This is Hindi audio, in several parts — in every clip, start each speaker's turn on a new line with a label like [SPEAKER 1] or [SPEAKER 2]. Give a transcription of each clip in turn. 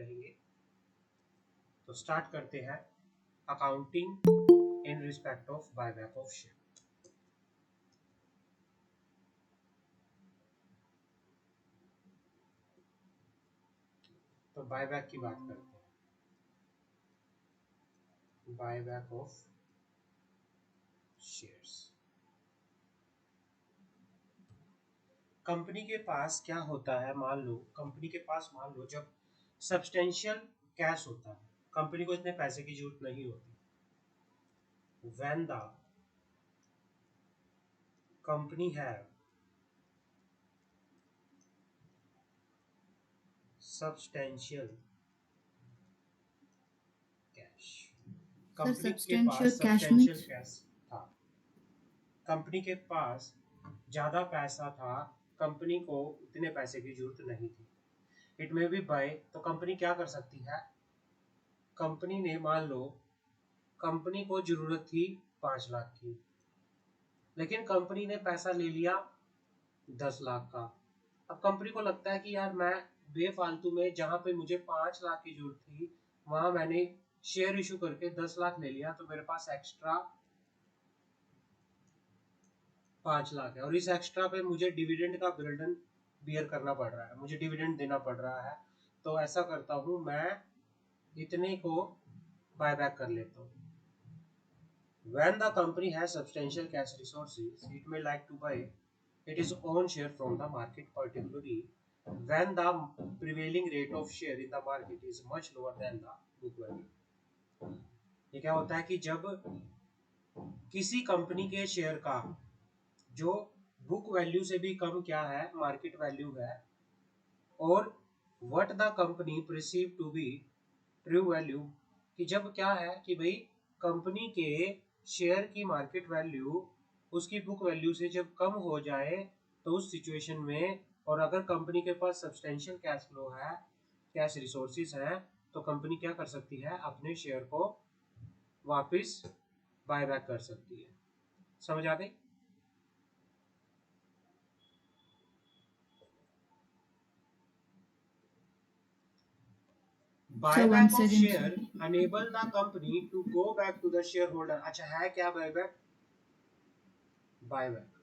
[SPEAKER 1] रहेंगे। तो स्टार्ट करते हैं accounting in respect of buyback of share. तो बायबैक की बात करते हैं, बायबैक ऑफ शेयर्स। कंपनी के पास क्या होता है, मान लो कंपनी के पास, मान लो जब सब्सटेंशियल कैश होता है, कंपनी को इतने पैसे की जरूरत नहीं होती। When the company have substantial cash,
[SPEAKER 2] sir
[SPEAKER 1] company के
[SPEAKER 2] सब्सटेंशियल
[SPEAKER 1] पास
[SPEAKER 2] कैश
[SPEAKER 1] सब्सटेंशियल
[SPEAKER 2] मीन्स
[SPEAKER 1] कैश था, कंपनी के पास ज्यादा पैसा था, कंपनी को उतने पैसे की जरूरत नहीं थी। इट मे बी बाय, तो कंपनी क्या कर सकती है, कंपनी ने मान लो कंपनी को जरूरत थी 5 लाख की, लेकिन कंपनी ने पैसा ले लिया 10 लाख का। अब कंपनी को लगता है कि यार मैं बेफालतू में, जहां पे मुझे 5 लाख की जरूरत थी वहां मैंने शेयर इशू करके 10 लाख ले लिया, तो मेरे पास एक्स्ट्रा 5 लाख है और इस एक्स्ट्रा पे मुझे डिविडेंड का बर्डन बियर करना पड़ रहा है, मुझे डिविडेंड देना पड़ रहा है। तो ऐसा करता हूं मैं, इतने को बायबैक कर लेता हूँ। When the company has substantial cash resources, it may like to buy its own share from the market, particularly when the prevailing rate of share in the market is much lower than the book value। ये क्या होता है कि जब किसी कंपनी के शेयर का जो बुक वैल्यू से भी कम क्या है, मार्केट वैल्यू है, और what the company perceive to be true value, कि जब क्या है कि भाई कंपनी के शेयर की मार्केट वैल्यू उसकी बुक वैल्यू से जब कम हो जाए, तो उस सिचुएशन में, और अगर कंपनी के पास सब्सटेंशियल कैश फ्लो है, कैश रिसोर्सेज हैं, तो कंपनी क्या कर सकती है, अपने शेयर को वापस बायबैक कर सकती है। समझ आ गई?
[SPEAKER 2] Sir one
[SPEAKER 1] buyback of
[SPEAKER 2] second
[SPEAKER 1] share
[SPEAKER 2] sir.
[SPEAKER 1] Enable the company to go back to the share holder. अच्छा, है क्या buyback? Buyback,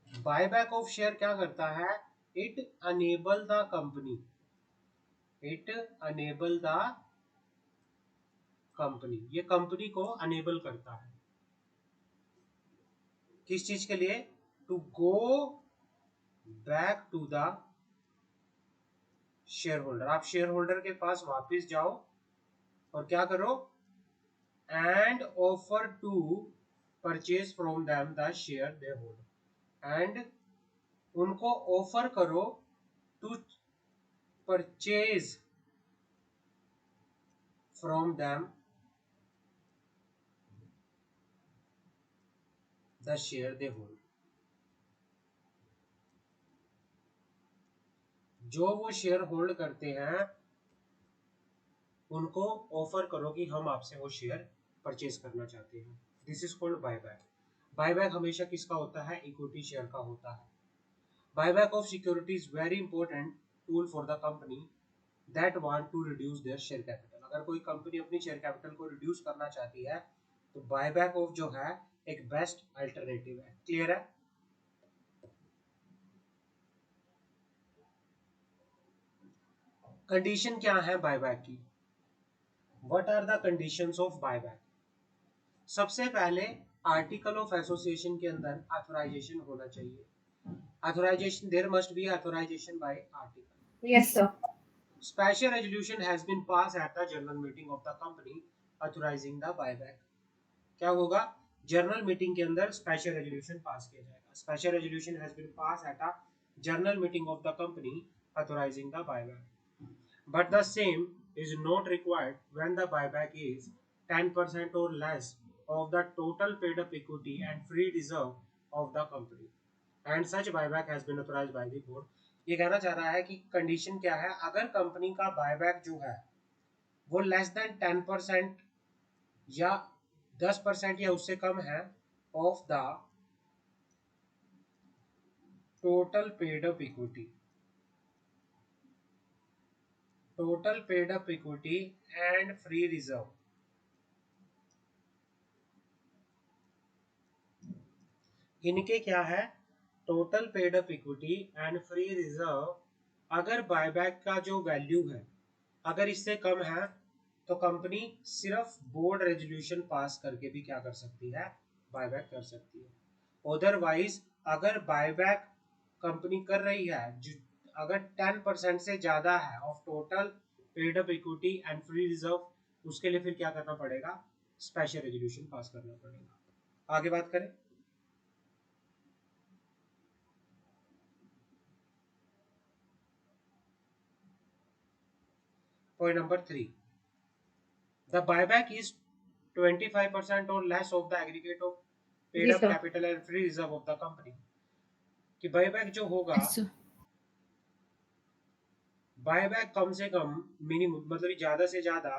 [SPEAKER 1] buyback of share क्या करता है, it enable the company, it enable the company, ये कंपनी को अनेबल करता है किस चीज के लिए, to go back to the share holder. आप शेयर होल्डर के पास वापस जाओ और क्या करो, and offer to purchase from them the share they hold, and उनको ऑफर करो to purchase from them the share they hold. जो वो शेयर होल्ड करते हैं उनको ऑफर करो कि हम आपसे वो शेयर परचेज करना चाहते हैं। This is called buyback. Buyback हमेशा किसका होता है, इक्विटी शेयर का होता है। Buyback of security is very important tool for the company that want to reduce their share capital. अगर कोई कंपनी अपनी शेयर कैपिटल को रिड्यूस करना चाहती है तो बायबैक ऑफ जो है एक बेस्ट अल्टरनेटिव है। क्लियर है? कंडीशन क्या है बायबैक की, what are the conditions of buyback? सबसे पहले आर्टिकल ऑफ एसोसिएशन के अंदर ऑथराइजेशन होना चाहिए। Authorization, there must be authorization by article.
[SPEAKER 3] Yes, sir.
[SPEAKER 1] Special resolution has been passed at the general meeting of the company authorizing the buyback। क्या होगा, जनरल मीटिंग के अंदर स्पेशल रेजोल्यूशन पास किया जाएगा। Special resolution has been pass at a general meeting of the company authorizing the buyback, but the same is not required when the buyback is 10% or less of the total paid up equity and free reserve of the company, and such buyback has been authorized by the board। ये कहना चाह रहा है कि कंडीशन क्या है, अगर कंपनी का बायबैक जो है वो लेस देन 10% या 10% या उससे कम है of the total paid up equity, total paid up equity and free reserve, इनके क्या है, total paid up equity and free reserve, अगर बायबैक का जो वैल्यू है अगर इससे कम है तो कंपनी सिर्फ बोर्ड रेजोल्यूशन पास करके भी क्या कर सकती है, बायबैक कर सकती है। अदरवाइज अगर बायबैक कंपनी कर रही है अगर 10% से ज्यादा है of total paid up equity and free reserve, उसके लिए फिर क्या करना पड़ेगा, स्पेशल रेजोल्यूशन पास करना पड़ेगा। आगे बात करें, point number 3, the buyback is 25% or less of the aggregate of paid
[SPEAKER 2] जी
[SPEAKER 1] up
[SPEAKER 2] sir.
[SPEAKER 1] capital and free reserve of the company। कि बायबैक जो होगा,
[SPEAKER 2] यस सर।
[SPEAKER 1] बायबैक कम से कम मिनिमम मतलब ज्यादा से ज्यादा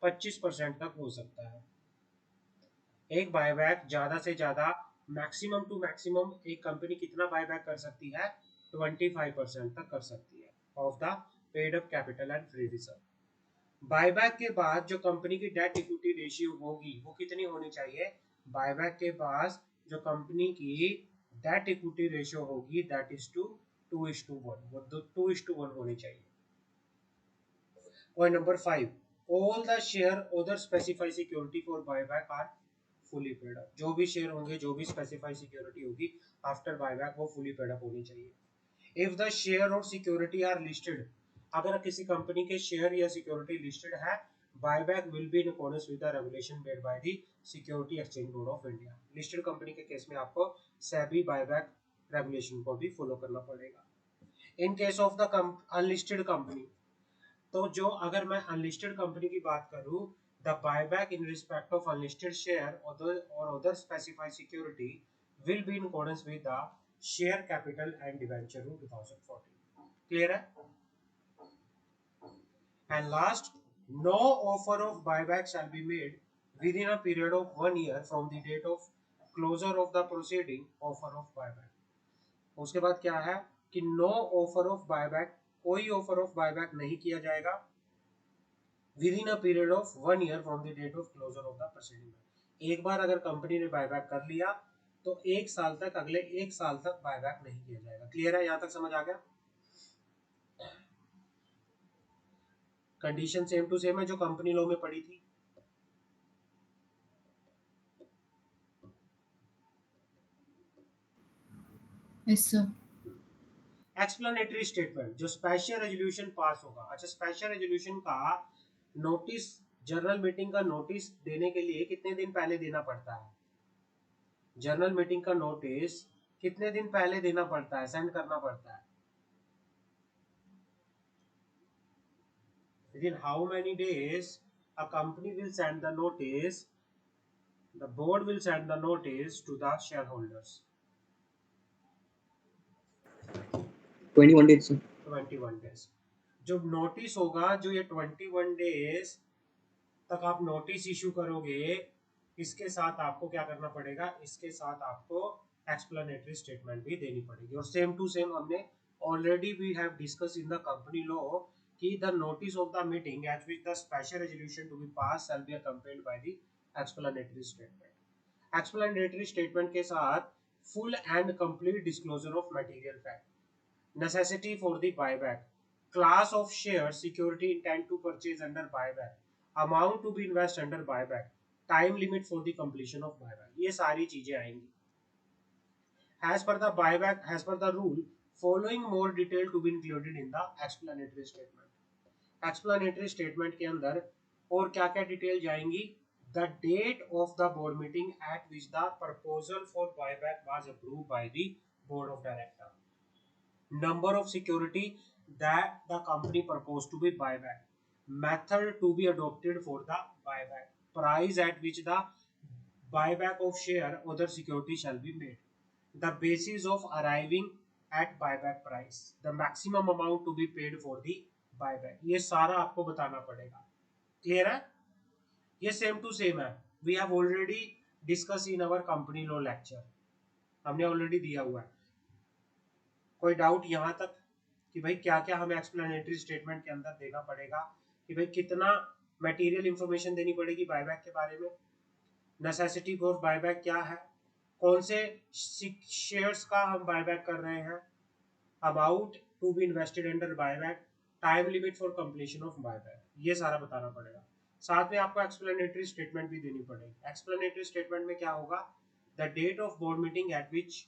[SPEAKER 1] 25% तक हो सकता है। एक बायबैक ज्यादा से ज्यादा मैक्सिमम टू मैक्सिमम एक कंपनी कितना बायबैक कर सकती है, 25% तक कर सकती है of the paid up capital and free reserve. Buyback के बाद जो कंपनी की डेट इक्विटी रेशियो होगी वो कितनी होनी चाहिए, बायबैक के बाद जो कंपनी की debt equity ratio that is to टू 2:1, वो 2:1 होनी चाहिए। Point number 5, all the share other specified security for buyback are fully paid up, जो भी शेयर होंगे जो भी स्पेसिफाइड सिक्योरिटी होगी आफ्टर बायबैक वो फुली पेड अप होनी चाहिए। इफ द शेयर और सिक्योरिटी आर लिस्टेड, अगर किसी कंपनी के शेयर या सिक्योरिटी लिस्टेड है, buyback will be in accordance with the regulation made by the security exchange board of India. Listed company के केस में आपको सेबी बायबैक रेगुलेशन को भी फॉलो करना पड़ेगा। In case of the unlisted company, तो जो अगर मैं अनलिस्टेड कंपनी की बात करूं, the buyback in respect of unlisted share और other specified security will be in accordance with the share capital and debenture rule 2014। Clear है? And last, no offer of buyback shall be made within a period of 1 year from the date of closure of the proceeding offer of buyback। उसके बाद क्या है कि नो ऑफर ऑफ बायबैक, कोई ऑफर ऑफ बायबैक नहीं किया जाएगा within a period of 1 year from the date of closure of the proceeding। एक बार अगर कंपनी ने बायबैक कर लिया तो एक साल तक, अगले एक साल तक बायबैक नहीं किया जाएगा। क्लियर है? यहां तक समझ आ गया? कंडीशन सेम टू सेम है जो कंपनी लॉ में पड़ी थी।
[SPEAKER 2] Yes sir.
[SPEAKER 1] एक्सप्लेनेटरी स्टेटमेंट, जो स्पेशल रेजोल्यूशन पास होगा, अच्छा स्पेशल रेजोल्यूशन का नोटिस, जनरल मीटिंग का नोटिस देने के लिए कितने दिन पहले देना पड़ता है, जनरल मीटिंग का नोटिस कितने दिन पहले देना पड़ता है, सेंड करना पड़ता है, within how many days a company will send the notice, the board will send the notice to the shareholders?
[SPEAKER 3] 21 days।
[SPEAKER 1] 21 days। जो नोटिस होगा, जो ये 21 डेज तक आप नोटिस इशू करोगे, इसके साथ आपको क्या करना पड़ेगा, इसके साथ आपको एक्सप्लेनेटरी स्टेटमेंट भी देनी पड़ेगी। और सेम टू सेम हमने already we have discuss in the company law कि the notice of the meeting at which the special resolution to be pass shall be accompanied by the explanatory statement. Explanatory statement के साथ full and complete disclosure of material fact, necessity for the buyback, class of shares security intent to purchase under buyback, amount to be invest under buyback, time limit for the completion of buyback, ये सारी चीजें आएंगी। as per the buyback, as per the rule, following more detail to be included in the explanatory statement। explanatory statement के अंदर और क्या क्या डिटेल जाएंगी, the date of the board meeting at which the proposal for buyback was approved by the board of directors, number of security that the company proposed to be buyback, method to be adopted for the buyback, price at which the buyback of share other security shall be made, the basis of arriving at buyback price, the maximum amount to be paid for the buyback, ये सारा आपको बताना पड़ेगा। क्लियर है? ये सेम टू सेम है, we have already discuss in our company law lecture, हमने ऑलरेडी दिया हुआ है। कोई डाउट यहाँ तक कि भाई क्या क्या हमें एक्सप्लेनेटरी स्टेटमेंट के अंदर देना पड़ेगा, कि भाई कितना मटेरियल इंफॉर्मेशन देनी पड़ेगी बायबैक के बारे में, नेसेसिटी फॉर बायबैक क्या है, कौन से शेयर्स का हम बायबैक कर रहे हैं, amount to be invested under buyback, time limit for completion of buyback, ये सारा बताना पड़ेगा। साथ में आपको एक्सप्लेनेटरी स्टेटमेंट भी देनी पड़ेगी। एक्सप्लेनेटरी स्टेटमेंट में क्या होगा, the date of board meeting at which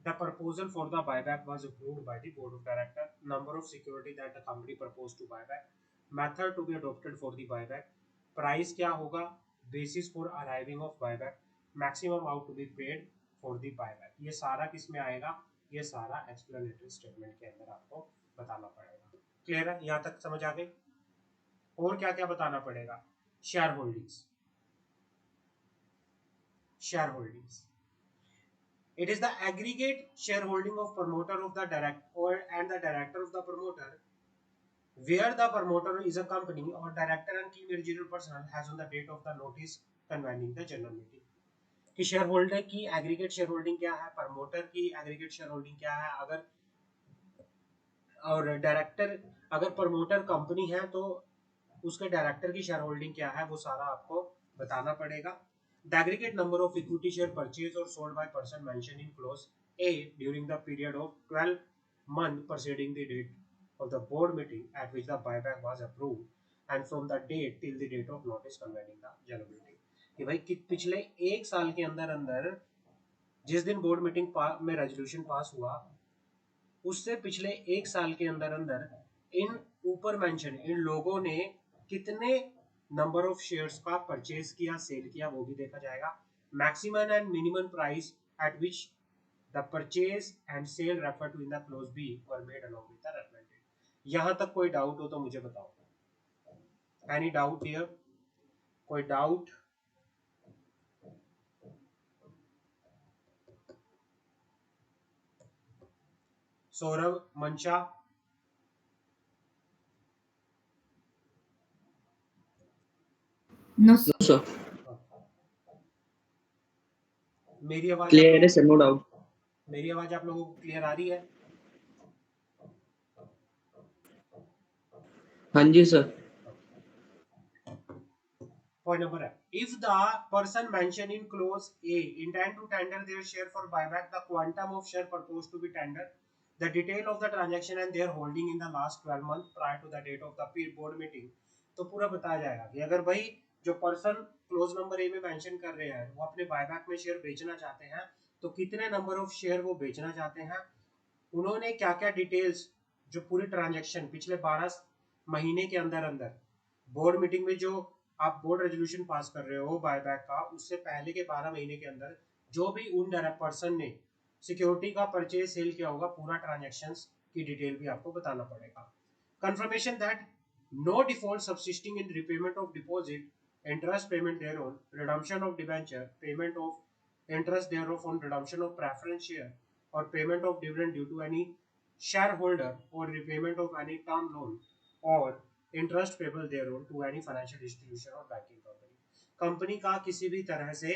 [SPEAKER 1] the proposal for the buyback was approved by the board of directors, number of security that the company proposed to buyback, method to be adopted for the buyback, price क्या होगा, basis for arriving of buyback, maximum amount to be paid for the buyback, ये सारा किस में आएगा, ये सारा explanatory statement के अंदर आपको बताना पड़ेगा। क्लियर है, यहाँ तक समझ आ गई? और क्या क्या बताना पड़ेगा, share holdings, share holdings, it is the aggregate shareholding of promoter of the director and the director of the promoter, where the promoter is a company or director and key managerial personnel has on the date of the notice convening the general meeting। कि शेयर होल्डर की एग्रीगेट शेयर होल्डिंग क्या है, प्रमोटर की एग्रीगेट शेयर होल्डिंग क्या है, अगर और डायरेक्टर, अगर प्रमोटर कंपनी है तो उसके डायरेक्टर की शेयर होल्डिंग क्या है, वो सारा आपको बताना पड़ेगा। The aggregate number of equity share purchased or sold by person mentioned in clause A during the period of 12 months preceding the date of the board meeting at which the buyback was approved and from the date till the date of notice convening the general meeting। कि भाई कि पिछले एक साल के अंदर अंदर जिस दिन बोर्ड मीटिंग में रेजोल्यूशन पास हुआ, उससे पिछले एक साल के अंदर अंदर इन ऊपर मेंशन इन लोगों ने कितने नंबर ऑफ शेयर्स का परचेज किया, सेल किया, वो भी देखा जाएगा। Maximum and minimum price at which the purchase and sale refer to in the clause B were made along with the reference. यहां तक कोई डाउट हो तो मुझे बताओ, एनी डाउट हियर, कोई doubt? Saurabh, Mansha,
[SPEAKER 3] No, sir.
[SPEAKER 1] मेरी आवाज
[SPEAKER 3] Clear है sir, no doubt.
[SPEAKER 1] मेरी आवाज आप लोगों को क्लियर आ रही है?
[SPEAKER 3] हाँ जी sir.
[SPEAKER 1] Point number है, if the person mentioned in clause A intend to tender their share for buyback, the quantum of share proposed to be tendered, the detail of the transaction and their holding in the last 12 months prior to the date of the board meeting, तो पूरा बताया जाएगा कि अगर भाई जो पर्सन क्लोज नंबर ए में मेंशन कर रहे हैं वो अपने बायबैक में शेयर बेचना चाहते हैं, तो कितने नंबर ऑफ शेयर वो बेचना चाहते हैं, उन्होंने क्या क्या डिटेल्स, जो पूरी ट्रांजैक्शन पिछले 12 महीने के अंदर अंदर बोर्ड मीटिंग में जो आप बोर्ड रेजोल्यूशन पास कर रहे हो बायबैक का, उससे पहले के 12 महीने के अंदर जो भी उन डायरेक्ट पर्सन ने सिक्योरिटी का परचेज सेल किया होगा, पूरा ट्रांजैक्शंस की डिटेल भी आपको बताना पड़ेगा। Confirmation that no default subsisting in repayment of deposit, interest payment thereon, redemption of debenture, payment of interest thereof on redemption of preference share और payment of dividend due to any shareholder or repayment of any term loan or interest payable thereon to any financial institution or banking company। Company का किसी भी तरह से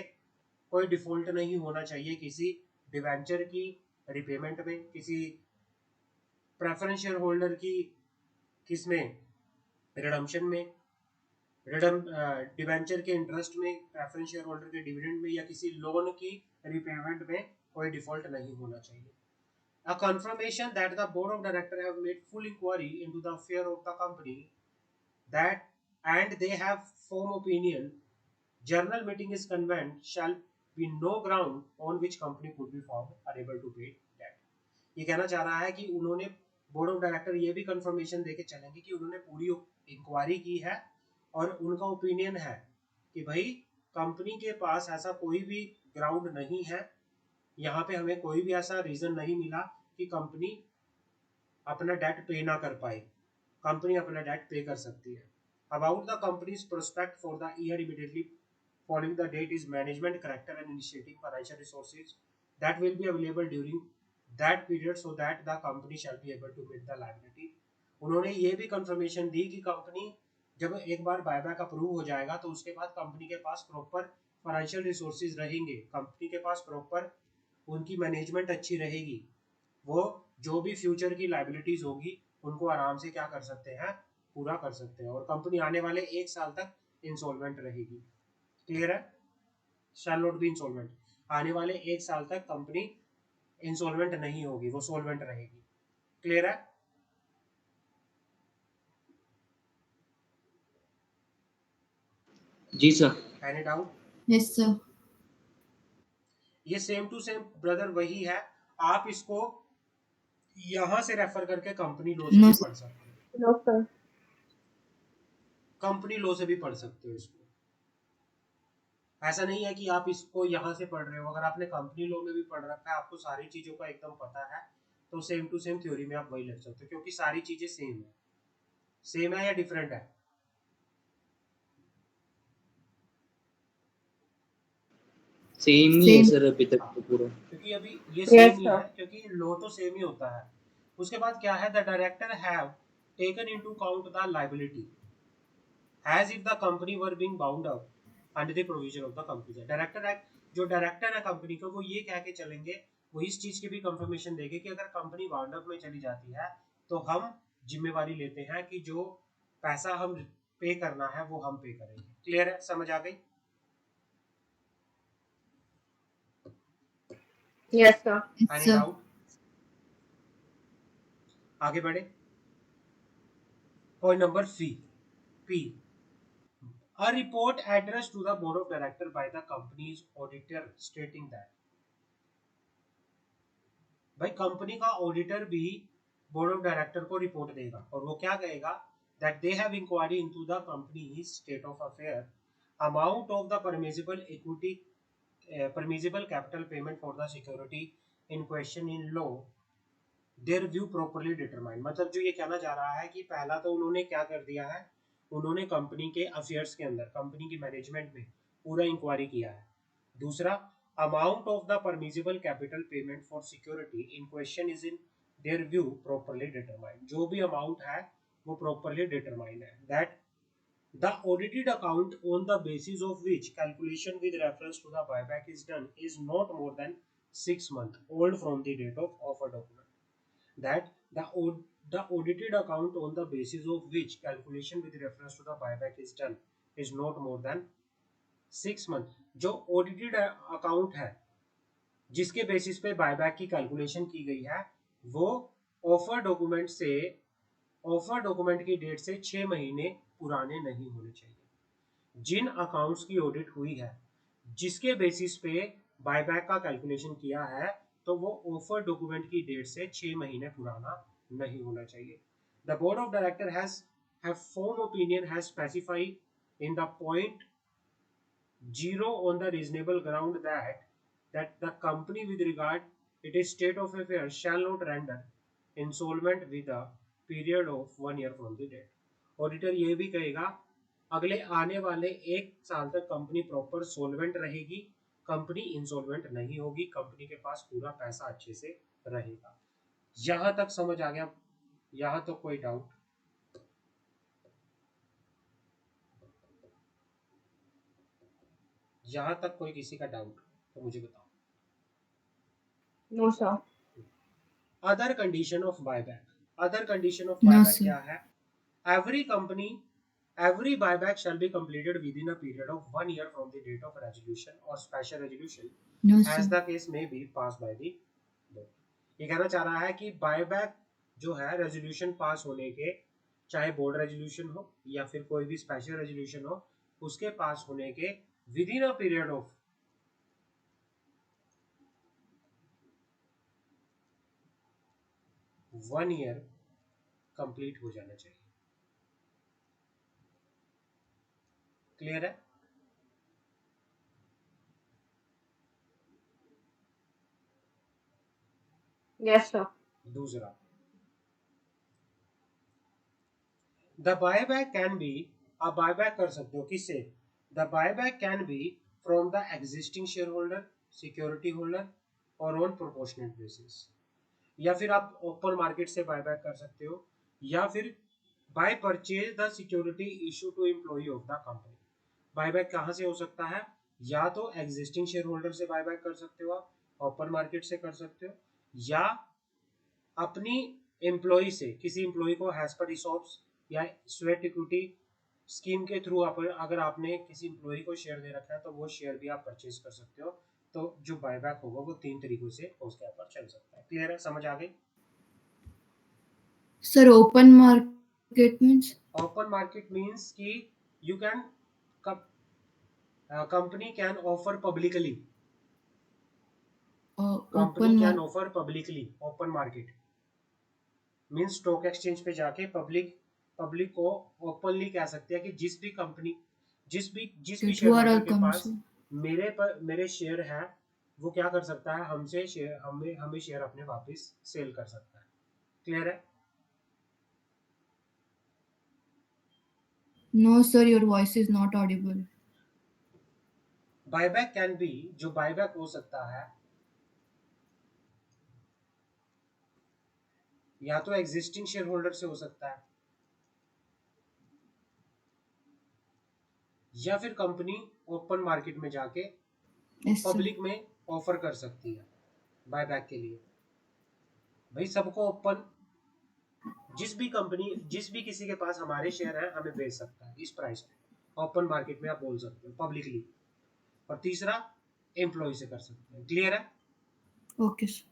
[SPEAKER 1] कोई डिफॉल्ट नहीं होना चाहिए किसी डिवेंचर की रिपेमेंट में, किसी प्रेफरेंस शेयर होल्डर की किसमें रिडम्पशन में, डिवेंचर के इंटरेस्ट में, प्रेफरेंस शेयर होल्डर के डिविडेंड में, या किसी लोन की रिपेमेंट में कोई डिफॉल्ट नहीं होना चाहिए। A confirmation that the board of directors have made full inquiry into the affair of the company that and they have form opinion general meeting is convened shall be no ground on which company could be found unable to pay debt। ये कहना चाह रहा है कि उन्होंने बोर्ड ऑफ डायरेक्टर ये भी कंफर्मेशन देके चलेंगे कि उन्होंने पूरी इंक्वायरी की है और उनका ओपिनियन है कि भाई कंपनी के पास ऐसा कोई भी ग्राउंड नहीं है, यहाँ पे हमें कोई भी ऐसा रीजन नहीं मिला कि कंपनी अपना डेट पे ना कर पाए, कंपनी अपना डेट पे कर सकती है। About the company's prospect for the year immediately following the date is management character and initiating financial resources that will be available during that period so that the company shall be able to meet the liability. उन्होंने ये भी कंफर्मेशन दी कि कंपनी जब एक बार बायबैक अप्रूव हो जाएगा तो उसके बाद कंपनी के पास प्रॉपर फाइनेंशियल रिसोर्सेज रहेंगे, कंपनी के पास प्रॉपर उनकी मैनेजमेंट अच्छी रहेगी, वो जो भी फ्यूचर की लायबिलिटीज होगी उनको आराम से क्या कर सकते हैं, पूरा कर सकते हैं, और कंपनी आने वाले 1 साल तक इंसॉल्वेंट रहेगी। क्लियर है? शैल नॉट बी इंसॉल्वेंट, आने वाले 1 साल तक कंपनी इंसॉल्वेंट नहीं होगी, वो सॉल्वेंट रहेगी। क्लियर है?
[SPEAKER 3] जी sir.
[SPEAKER 1] Any doubt?
[SPEAKER 2] Yes sir.
[SPEAKER 1] ये सेम टू सेम ब्रदर वही है, आप इसको यहां से रेफर करके कंपनी लॉ से
[SPEAKER 2] नो
[SPEAKER 1] भी
[SPEAKER 2] सर।
[SPEAKER 1] पढ़ सकते हो,
[SPEAKER 4] नो सर।
[SPEAKER 1] कंपनी लॉ से भी पढ़ सकते हो इसको। ऐसा नहीं है कि आप इसको यहाँ से पढ़ रहे हो, अगर आपने कंपनी लॉ में भी पढ़ रखा है, आपको सारी चीजों का एकदम पता है, तो सेम टू सेम थ्योरी में आप वही लिख सकते हो, क्योंकि सारी चीजें सेम है। सेम है या डिफरेंट है?
[SPEAKER 3] सेम ही है सर अभी तक
[SPEAKER 1] हाँ,
[SPEAKER 3] तो पूरा।
[SPEAKER 1] क्योंकि अभी ये
[SPEAKER 4] Yes,
[SPEAKER 1] सेम ही
[SPEAKER 4] sir.
[SPEAKER 1] है, क्योंकि लॉ तो सेम ही होता है। उसके बाद क्या है, the director have taken into count the liability as if the company were being bound up under the provision of the Companies Act. Director act, जो डायरेक्टर है कंपनी का, वो ये कह के चलेंगे, वो इस चीज की भी कंफर्मेशन देंगे कि अगर कंपनी बाउंड अप में चली जाती है तो हम जिम्मेवारी लेते हैं कि जो पैसा हम पे करना है वो हम पे करेंगे। क्लियर है? समझ आ गई?
[SPEAKER 4] Yes, sir.
[SPEAKER 1] Any
[SPEAKER 2] sir.
[SPEAKER 1] Doubt? आगे बढ़े। Point number P, a report addressed to the board of director by the company's auditor stating that, भाई कंपनी का ऑडिटर भी बोर्ड ऑफ डायरेक्टर को रिपोर्ट देगा, और वो क्या कहेगा, that they have inquiry into the company state of affair, amount of the permissible equity, permissible capital payment for the security in question in law, their view properly determined। मतलब जो ये कहना चाह रहा है कि पहला तो उन्होंने क्या कर दिया है, उन्होंने कंपनी के अफेयर्स के अंदर, कंपनी की मैनेजमेंट में पूरा इंक्वायरी किया है। दूसरा, amount of the permissible capital payment for security in question is in their view properly determined, जो भी अमाउंट है वो प्रॉपर्ली डिटरमाइंड है। That the audited account on the basis of which calculation with reference to the buyback is done is not more than 6 months old from the date of offer document, that the audited account on the basis of which calculation with reference to the buyback is done is not more than 6 months। जो audited account है जिसके बेसिस पे बायबैक की कैलकुलेशन की गई है, वो ऑफर डॉक्यूमेंट से, ऑफर डॉक्यूमेंट की डेट से 6 महीने पुराने नहीं होने चाहिए। जिन अकाउंट्स की ऑडिट हुई है जिसके बेसिस पे बायबैक का कैलकुलेशन किया है, तो वो ऑफर डॉक्यूमेंट की डेट से 6 महीने पुराना नहीं होना चाहिए। The board of director have form opinion has specified in the point 0 on the reasonable ground that the company with regard its state of affairs shall not render insolvent with a period of 1 year from the date। Auditor ये भी कहेगा अगले आने वाले 1 साल तक कंपनी प्रॉपर सोलवेंट रहेगी, कंपनी इंसॉल्वेंट नहीं होगी, कंपनी के पास पूरा पैसा अच्छे से रहेगा। यहां तक समझ आ गया? यहां तो कोई डाउट? यहां तक कोई किसी का डाउट तो मुझे बताओ।
[SPEAKER 4] No, sir.
[SPEAKER 1] Other condition of buyback, other condition of
[SPEAKER 2] No,
[SPEAKER 1] buyback
[SPEAKER 2] sir.
[SPEAKER 1] क्या है? Every company, every buyback shall be completed within a period of 1 year from the date of resolution or special resolution
[SPEAKER 2] No,
[SPEAKER 1] as
[SPEAKER 2] sir.
[SPEAKER 1] the case may be passed by the board। ये कहना चाह रहा है कि बायबैक जो है रेजोल्यूशन पास होने के, चाहे बोर्ड रेजोल्यूशन हो या फिर कोई भी स्पेशल रेजोल्यूशन हो, उसके पास होने के within a period of 1 year complete हो जाना चाहिए। क्लियर है?
[SPEAKER 4] Yes, sir.
[SPEAKER 1] दूसरा, द बायबैक कैन बी, आप बायबैक कर सकते हो किससे? The buyback can be from the existing share holder, security holder और ऑन प्रोपोर्शनेट बेसिस, या फिर आप ओपन मार्केट से बायबैक कर सकते हो, या फिर by purchase the security issue to employee of the company. Buyback कहाँ से हो सकता है? या तो एग्जिस्टिंग शेयर होल्डर से बायबैक कर सकते हो, आप ओपन मार्केट से कर सकते हो, या अपनी एम्प्लॉय से, किसी एम्प्लॉय को हैज पर रिसोर्स या स्वेट इक्विटी स्कीम के थ्रू अगर आपने किसी एम्प्लॉय को शेयर दे रखा है तो वो शेयर भी आप परचेज कर सकते हो। तो जो बायबैक होगा वो 3 तरीकों से उसके ऊपर चल सकता है। क्लियर है, समझ आ गई?
[SPEAKER 2] Sir, open market means?
[SPEAKER 1] Open market means कि you can company can offer publicly, company
[SPEAKER 2] Open
[SPEAKER 1] can offer publicly. Open market means stock exchange पे जाके पब्लिक को ओपनली कह सकते हैं कि जिस भी कंपनी जिस भी
[SPEAKER 2] that
[SPEAKER 1] share
[SPEAKER 2] who are
[SPEAKER 1] holder
[SPEAKER 2] our
[SPEAKER 1] के पास
[SPEAKER 2] company?
[SPEAKER 1] मेरे शेयर है वो क्या कर सकता है, हमसे शेयर हमें शेयर अपने वापस सेल कर सकता है। क्लियर है?
[SPEAKER 2] No, sir, your voice is not audible.
[SPEAKER 1] Buyback can be, जो बायबैक हो सकता है या तो एग्जिस्टिंग शेयर होल्डर से हो सकता है या फिर कंपनी ओपन मार्केट में जाके
[SPEAKER 2] Yes, sir.
[SPEAKER 1] पब्लिक में ऑफर कर सकती है बायबैक के लिए। भाई सबको ओपन, जिस भी किसी के पास हमारे शेयर है हमें बेच सकता है इस प्राइस पे, ओपन मार्केट में आप बोल सकते हो पब्लिकली। और तीसरा एम्प्लॉय से कर सकते हैं। क्लियर है?
[SPEAKER 2] Okay, sir.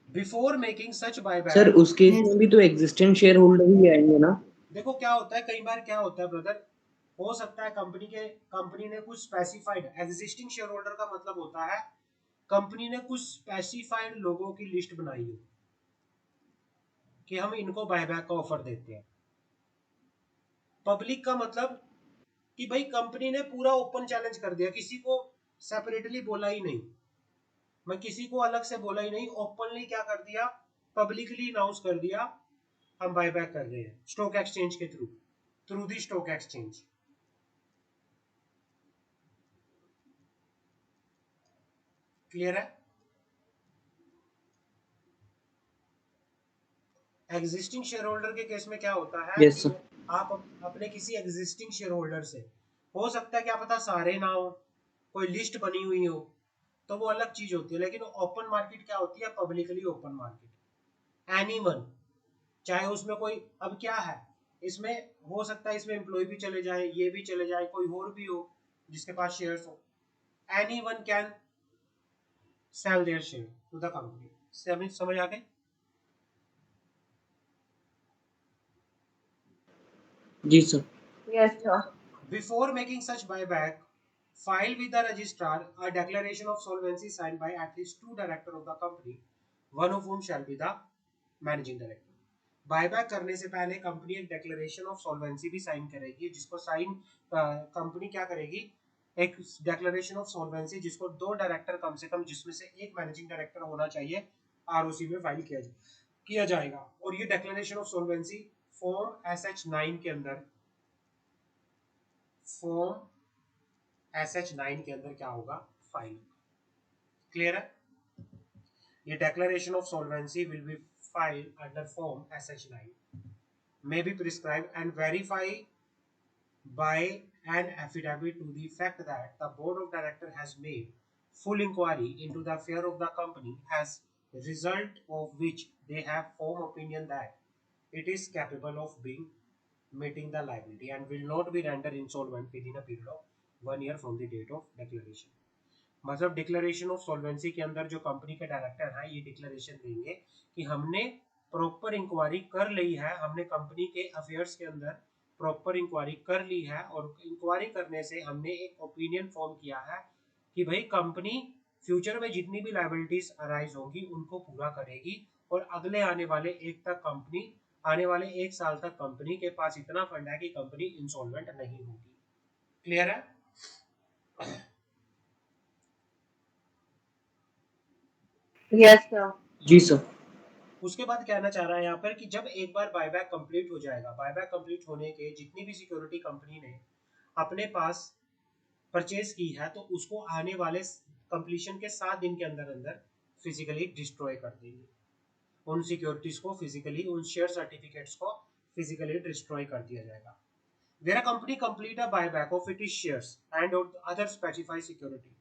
[SPEAKER 1] Before making such
[SPEAKER 3] sir
[SPEAKER 1] buyback,
[SPEAKER 3] उस केस में भी तो एग्जिस्टिंग शेयर होल्डर ही आएंगे ना?
[SPEAKER 1] देखो क्या होता है, कई बार क्या होता है ब्रदर, हो सकता है कंपनी ने कुछ स्पेसिफाइड, एग्जिस्टिंग शेयर होल्डर का मतलब होता है कंपनी ने कुछ स्पेसिफाइड लोगों की लिस्ट बनाई हो कि हम इनको बायबैक का ऑफर देते हैं। पब्लिक का मतलब कि भाई कंपनी ने पूरा ओपन चैलेंज कर दिया, किसी को सेपरेटली बोला ही नहीं, मैं किसी को अलग से बोला ही नहीं, ओपनली क्या कर दिया, पब्लिकली अनाउंस कर दिया हम बायबैक कर रहे हैं स्टॉक एक्सचेंज के through the stock exchange. Clear है? एग्जिस्टिंग शेयर होल्डर के केस में क्या होता है
[SPEAKER 3] यस
[SPEAKER 1] कि
[SPEAKER 3] सर।
[SPEAKER 1] आप अपने किसी एग्जिस्टिंग शेयर होल्डर से, हो सकता है क्या पता सारे ना हो, कोई लिस्ट बनी हुई हो, तो वो अलग चीज होती है। लेकिन ओपन मार्केट क्या होती है, पब्लिकली ओपन मार्केट, एनीवन, चाहे उसमें कोई, अब क्या है इसमें, हो सकता है इसमें एम्प्लॉय भी चले जाए, ये भी चले जाए, कोई और भी हो जिसके पास शेयर्स हो, anyone can sell their share to the company. समझ आ गए?
[SPEAKER 3] जी sir.
[SPEAKER 4] Yes, sir.
[SPEAKER 1] Before making such buyback, file with the registrar a declaration of solvency signed by at least 2 directors of the company, one of whom shall be the managing director. Buyback करने से पहले कंपनी एक डेक्लेरेशन ऑफ सॉल्वेंसी भी साइन करेगी, जिसको साइन कंपनी क्या करेगी, एक डेक्लेरेशन ऑफ सॉल्वेंसी जिसको 2 डायरेक्टर कम से कम, जिसमें से एक मैनेजिंग डायरेक्टर होना चाहिए, आरओसी में फाइल किया जाएगा। और ये declaration of solvency form SH9 के अंदर, फॉर्म SH9 के अंदर क्या होगा, फाइल। क्लियर है? ये declaration of solvency will be filed under form SH9, may be prescribed and verified by an affidavit to the fact that the board of directors has made full inquiry into the affair of the company, as result of which they have formed opinion that it is capable of being meeting the liability and will not be rendered insolvent within a period of 1 year from the date of declaration। मतलब डिक्लेरेशन ऑफ सॉल्वेंसी के अंदर जो कंपनी के डायरेक्टर हैं ये डिक्लेरेशन देंगे कि हमने प्रॉपर इंक्वायरी कर ली है, हमने कंपनी के अफेयर्स के अंदर प्रॉपर इंक्वायरी कर ली है, और इंक्वायरी करने से हमने एक ओपिनियन फॉर्म किया है कि भाई कंपनी फ्यूचर में जितनी भी लायबिलिटीज अराइज होंगी उनको पूरा करेगी, और अगले आने वाले 1 साल तक कंपनी के पास इतना फंड है कि कंपनी इंसॉल्वेंट नहीं होगी। क्लियर है?
[SPEAKER 4] Yes, sir.
[SPEAKER 3] जी सर।
[SPEAKER 1] उसके बाद कहना चाह रहा है यहाँ पर कि जब एक बार बायबैक कंप्लीट हो जाएगा, बायबैक कंप्लीट होने के जितनी भी सिक्योरिटी कंपनी ने अपने पास परचेज की है तो उसको आने वाले कंप्लीशन के 7 दिन के अंदर अंदर फिजिकली डिस्ट्रॉय कर देंगे, उन सिक्योरिटीज को फिजिकली, उन शेयर सर्टिफिकेट्स को फिजिकली डिस्ट्रॉय कर दिया जाएगा। Where a company complete a buyback of its shares and or other specified security,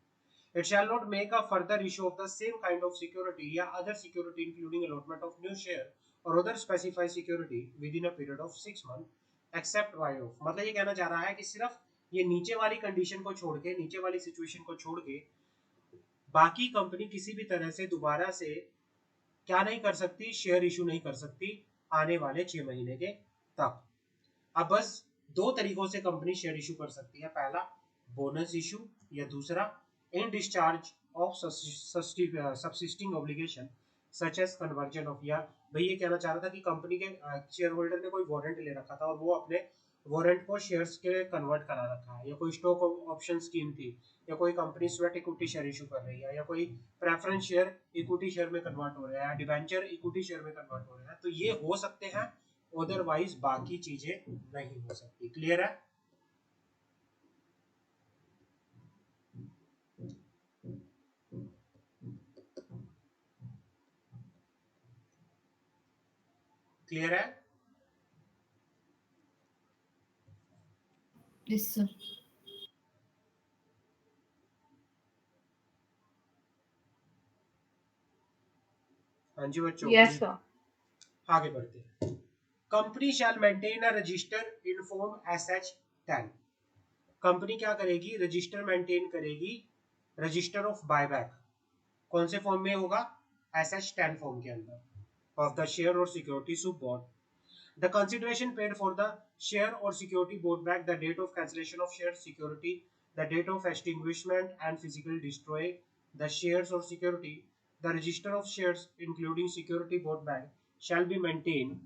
[SPEAKER 1] It shall not make a further issue of the same kind of security या other security including allotment of new share or other specified security within a period of 6 months except by of। मतलब ये कहना चाह रहा है कि सिर्फ ये नीचे वाली कंडीशन को छोड़ के, नीचे वाली सिचुएशन को छोड़ के बाकी कंपनी किसी भी तरह से दोबारा से क्या नहीं कर सकती, शेयर इशू नहीं कर सकती आने वाले 6 महीने के तक। अब बस दो तरीकों से कंपनी शेयर इशू कर सकती है, पहला बोनस इशू या दूसरा in discharge of subsisting obligation such as conversion of. या भाई ये कहना चाह रहा था कि कंपनी के शेयर होल्डर ने कोई वारंट ले रखा था और वो अपने वारंट को शेयर्स के कन्वर्ट करा रखा है, या कोई स्टॉक ऑप्शन स्कीम थी, या कोई company sweat equity share issue कर रही है, या कोई प्रेफरेंस शेयर इक्विटी शेयर में कन्वर्ट हो रहा है, डिबेंचर इक्विटी शेयर में कन्वर्ट हो रहा है, तो ये हो सकते हैं, अदरवाइज बाकी चीजें नहीं हो सकती। क्लियर है? क्लियर है?
[SPEAKER 2] Yes, sir.
[SPEAKER 1] हाँ जी बच्चों,
[SPEAKER 4] Yes, sir.
[SPEAKER 1] आगे बढ़ते हैं। Company shall maintain a register in form SH10। Company क्या करेगी? रजिस्टर मेंटेन करेगी, रजिस्टर ऑफ बायबैक। कौन से फॉर्म में होगा? SH10 फॉर्म के अंदर, ऑफ द शेयर और security so bought. The consideration paid for the share or security bought back, the date of cancellation of share security, the date of extinguishment and physically destroy the shares or security, the register of shares including security bought back shall be maintained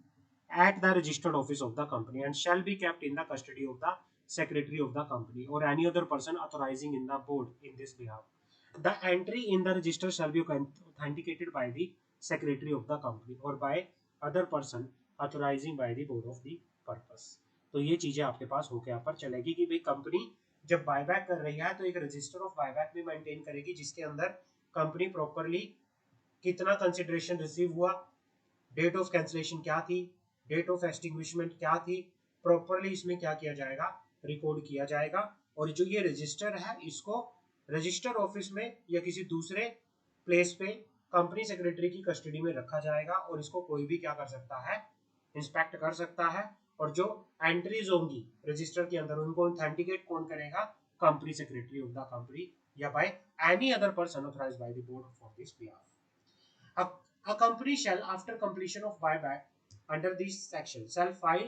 [SPEAKER 1] at the registered office of the company and shall be kept in the custody of the secretary of the company or any other person authorizing in the board in this behalf. The entry in the register shall be authenticated by the secretary of the company or by other person authorising bye the board of the purpose. तो ये चीजें आपके पास होके यहाँ पर चलेगी कि भाई कंपनी जब बायबैक कर रही है तो एक रजिस्टर ऑफ बायबैक भी मेंटेन करेगी जिसके अंदर कंपनी प्रॉपरली कितना कंसिडरेशन रिसीव हुआ, डेट ऑफ कैंसिलेशन क्या थी, डेट ऑफ एक्सटिंग्विशमेंट क्या थी, प्रॉपरली इसमें क्या किया जाएगा, रिकॉर्ड किया जाएगा। और जो ये रजिस्टर है इसको रजिस्टर ऑफिस में या किसी दूसरे प्लेस पे कंपनी सेक्रेटरी की कस्टडी में रखा जाएगा और इसको कोई भी क्या कर सकता है, इंस्पेक्ट कर सकता है। और जो एंट्रीज होंगी रजिस्टर के अंदर उनको ऑथेंटिकेट कौन करेगा? Company secretary of the company या by any other person authorized by the board for this behalf. A company shall after completion of buyback under this section shall file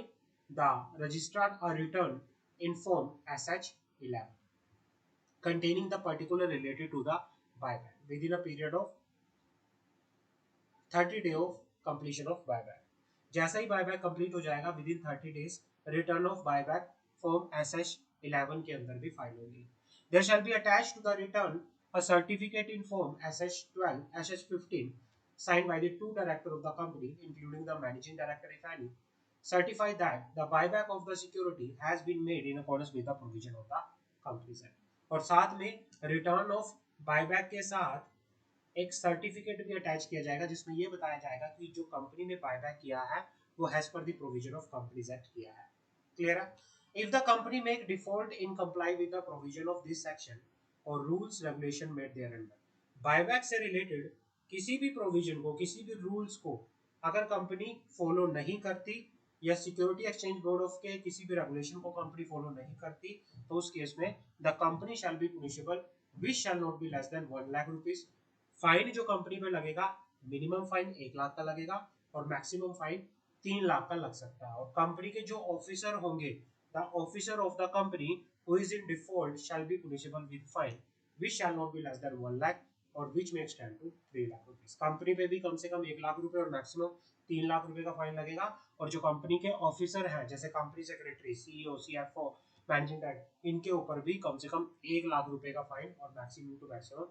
[SPEAKER 1] the registrar a return in form SH11 containing the particular related to the buyback within a period of 30 days of completion of buyback। जैसा ही बायबैक कंप्लीट हो जाएगा within 30 days return of buyback form SH11 के अंदर भी फाइल होगी। There shall be attached to the return a certificate in form SH12 SH15 signed by the two director of the company including the managing director if any certify that the buyback of the security has been made in accordance with the provision of the Companies Act। और साथ में रिटर्न ऑफ बायबैक के साथ एक सर्टिफिकेट भी अटैच किया जाएगा जिसमें ये बताया जाएगा कि जो कंपनी ने बायबैक किया है वो as per the provision of companies Act किया है। क्लियर है? If the company make default in comply with the provision of this section और rules regulation made there under, buyback से रिलेटेड किसी भी प्रोविजन को, किसी भी रूल्स को अगर कंपनी फॉलो नहीं करती या सिक्योरिटी एक्सचेंज बोर्ड ऑफ के किसी भी रेगुलेशन को कंपनी फॉलो नहीं करती तो उस केस में the company shall be punishable which shall not be less than 1 lakh rupees. Fine जो कंपनी पे लगेगा मिनिमम फाइन 1 लाख का लगेगा और मैक्सिमम फाइन 3 लाख का लग सकता है। और कंपनी के जो ऑफिसर होंगे, the officer of the company who is in default shall be punishable with fine which shall not be less than 1 lakh और which may extend to 3 lakh rupees. Company पे भी कम से कम 1 लाख रुपए और मैक्सिमम 3 लाख रुपए का फाइन लगेगा। और जो कंपनी के ऑफिसर हैं जैसे company secretary, CEO, CFO, managing director, इनके ऊपर भी कम से कम 1 लाख रुपए का फाइन और मैक्सिमम टू मैक्सिमम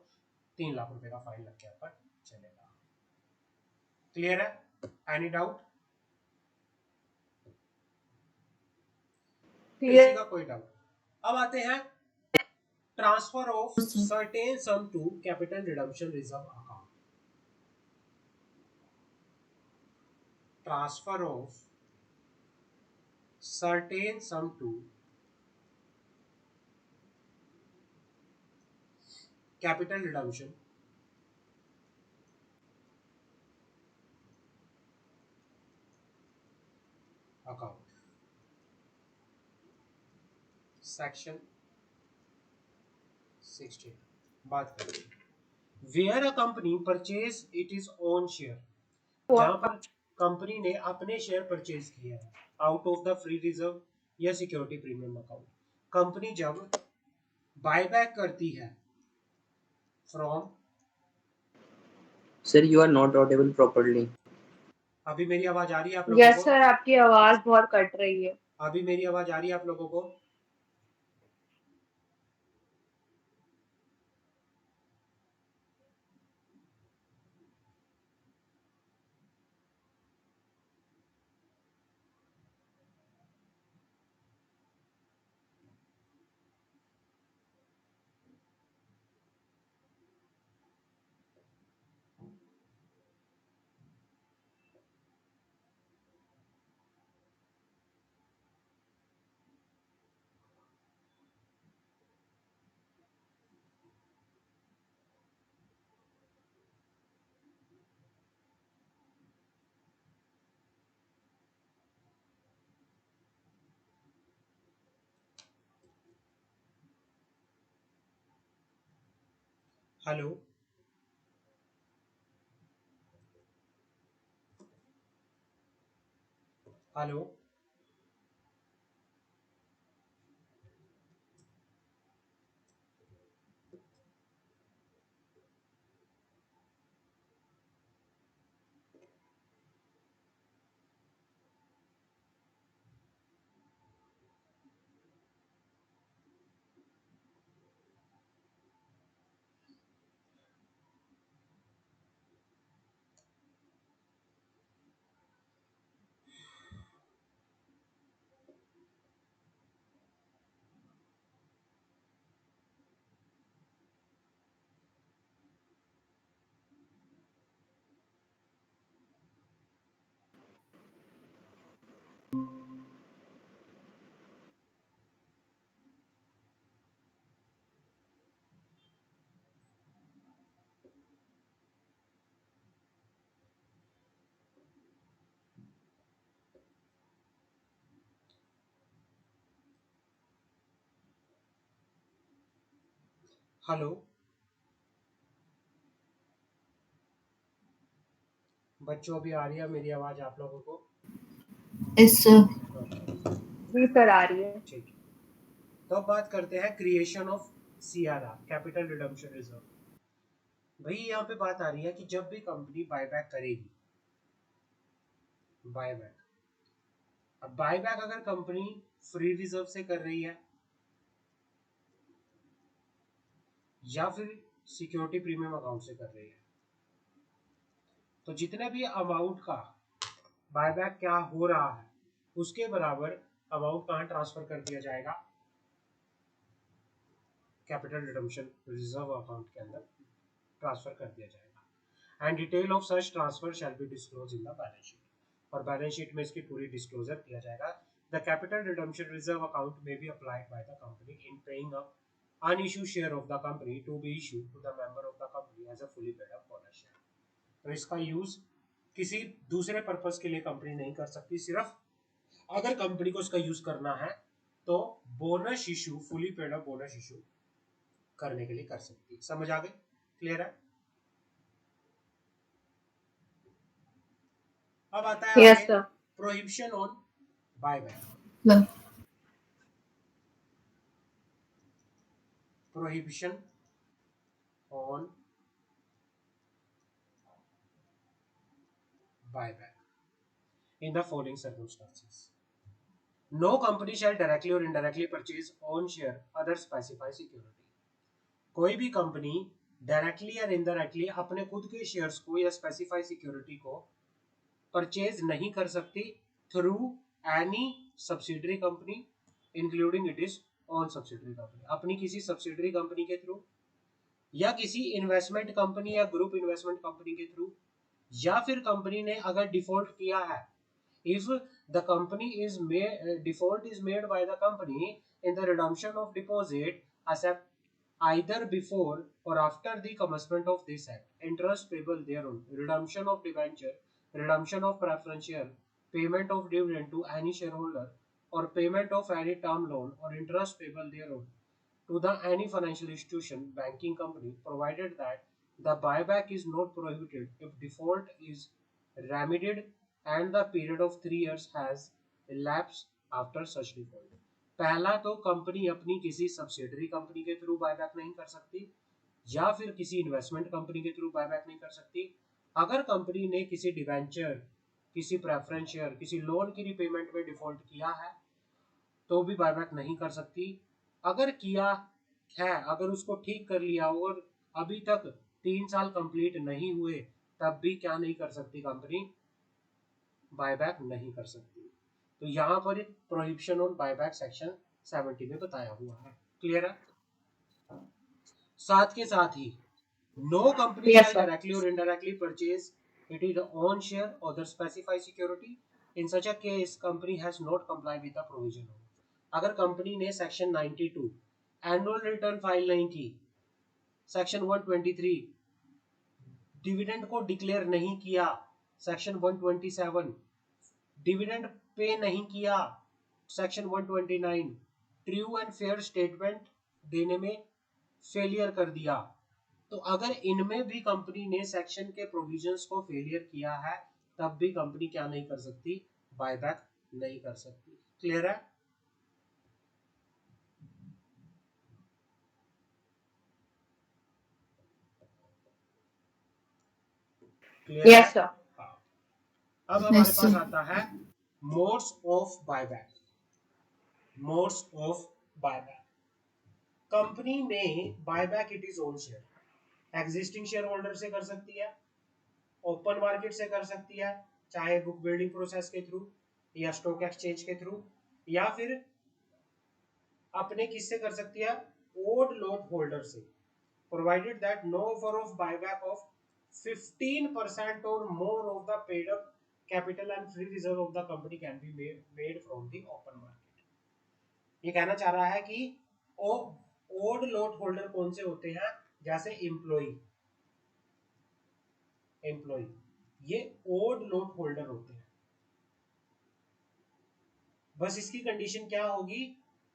[SPEAKER 1] 3 लाख रुपए का फाइन लग के ऊपर चलेगा। क्लियर है? Any doubt? किसी का कोई डाउट? अब आते हैं transfer of certain sum to capital redemption reserve account. Transfer of certain sum to capital redemption account, section 16 बात करें where a company purchase it is own share, जहां पर कंपनी ने अपने शेयर परचेज किए हैं out of the free reserve या सिक्योरिटी प्रीमियम अकाउंट। कंपनी जब बायबैक करती है from,
[SPEAKER 3] Sir, you are not audible properly.
[SPEAKER 1] अभी मेरी आवाज आ रही है आप लोगों
[SPEAKER 4] यस
[SPEAKER 1] को?
[SPEAKER 4] सर, आपकी आवाज बहुत कट रही है।
[SPEAKER 1] अभी मेरी आवाज आ रही है आप लोगों को? हेलो हेलो हेलो बच्चों अभी आ रही है मेरी आवाज आप लोगों को?
[SPEAKER 2] Yes, sir.
[SPEAKER 4] जी सर, आ रही है।
[SPEAKER 1] ठीक है, तो अब बात करते हैं creation of CRR, capital redemption reserve. भाई यहाँ पे बात आ रही है कि जब भी कंपनी बायबैक करेगी, बायबैक, अब बायबैक अगर कंपनी फ्री रिजर्व से कर रही है या फिर सिक्योरिटी प्रीमियम अकाउंट से कर रही है, तो जितने भी अमाउंट का बायबैक क्या हो रहा है उसके बराबर अमाउंट कहाँ ट्रांसफर कर दिया जाएगा? कैपिटल रिडम्पशन रिजर्व अकाउंट के अंदर ट्रांसफर कर दिया जाएगा। And detail of such transfer shall be disclose in the balance sheet, और बैलेंस शीट में इसकी पूरी डिस्क्लोजर किया जाएगा। The capital redemption reserve account में be applied by the company in paying up unissued share of the company to be issued to the member of the company as a fully paid up bonus share। तो इसका यूज किसी दूसरे पर्पस के लिए कंपनी नहीं कर सकती, सिर्फ अगर कंपनी को इसका यूज करना है तो bonus issue, fully paid up bonus issue करने के लिए कर सकती है। समझ आ गई? क्लियर है? अब आता है
[SPEAKER 4] यस
[SPEAKER 1] आगे
[SPEAKER 4] sir.
[SPEAKER 1] Prohibition on buyback.
[SPEAKER 2] Sir.
[SPEAKER 1] Prohibition on buyback in the following circumstances: no company shall directly or indirectly purchase own share other specified security। कोई भी कंपनी डायरेक्टली या इनडायरेक्टली अपने खुद के शेयर्स को या स्पेसिफाइड सिक्योरिटी को परचेज नहीं कर सकती through any subsidiary company including it is on subsidiary company, अपनी किसी सब्सिडरी कंपनी के थ्रू या किसी इन्वेस्टमेंट कंपनी या ग्रुप इन्वेस्टमेंट कंपनी के थ्रू, या फिर कंपनी ने अगर डिफॉल्ट किया है, if the company is made default is made by the company in the redemption of deposit either before or after the commencement of this act, interest payable thereon, redemption of debenture, redemption of preference share, payment of dividend to any shareholder, or payment of any term loan or interest payable thereon to the any financial institution, banking company, provided that the buyback is not prohibited if default is remedied and the period of 3 years has elapsed after such default. पहला तो कंपनी अपनी किसी सब्सिडरी कंपनी के थ्रू बायबैक नहीं कर सकती या फिर किसी इन्वेस्टमेंट कंपनी के थ्रू बायबैक नहीं कर सकती। अगर कंपनी ने किसी डिवेंचर, किसी प्रेफरेंस शेयर, किसी लोन की रिपेमेंट में डिफॉल्ट किया है तो भी बायबैक नहीं कर सकती। अगर किया है, अगर उसको ठीक कर लिया और अभी तक 3 साल कंप्लीट नहीं हुए तब भी क्या नहीं कर सकती कंपनी, बायबैक नहीं कर सकती। तो यहाँ पर एक प्रोहिबिशन ऑन बायबैक सेक्शन 70 में बताया हुआ है। क्लियर है? साथ के साथ ही no company
[SPEAKER 4] Yes,
[SPEAKER 1] shall
[SPEAKER 4] sir.
[SPEAKER 1] Directly और indirectly purchase it is own share और the specified security in such a case company has not comply with the provision. अगर कंपनी ने सेक्शन 92 एनुअल रिटर्न फाइल नहीं की, सेक्शन 123 डिविडेंड को डिक्लेयर नहीं किया, सेक्शन 127 डिविडेंड पे नहीं किया, section 129 true and fair statement देने में फेलियर कर दिया, तो अगर इनमें भी कंपनी ने सेक्शन के प्रोविजंस को फेलियर किया है तब भी कंपनी क्या नहीं कर सकती, बायबैक नहीं कर सकती। क्लियर है? क्लियर
[SPEAKER 4] Yes,
[SPEAKER 1] है?
[SPEAKER 4] sir.
[SPEAKER 1] हाँ। अब हमारे
[SPEAKER 2] Yes,
[SPEAKER 1] पास
[SPEAKER 2] sir.
[SPEAKER 1] आता है modes of buyback. Modes of buyback, company में buyback it is own share existing share holder से कर सकती है, ओपन मार्केट से कर सकती है, चाहे बुक बिल्डिंग प्रोसेस के थ्रू या स्टॉक एक्सचेंज के थ्रू, या फिर अपने किससे कर सकती है, ओड लोट होल्डर से, provided that no offer of buyback of 15% or more of the paid up capital and free reserve of the company can be made from the open market। ये कहना चाह रहा है कि ओड लोट होल्डर कौन से होते हैं, जैसे एम्प्लॉय ये ओड लोट होल्डर होते हैं। बस इसकी कंडीशन क्या होगी,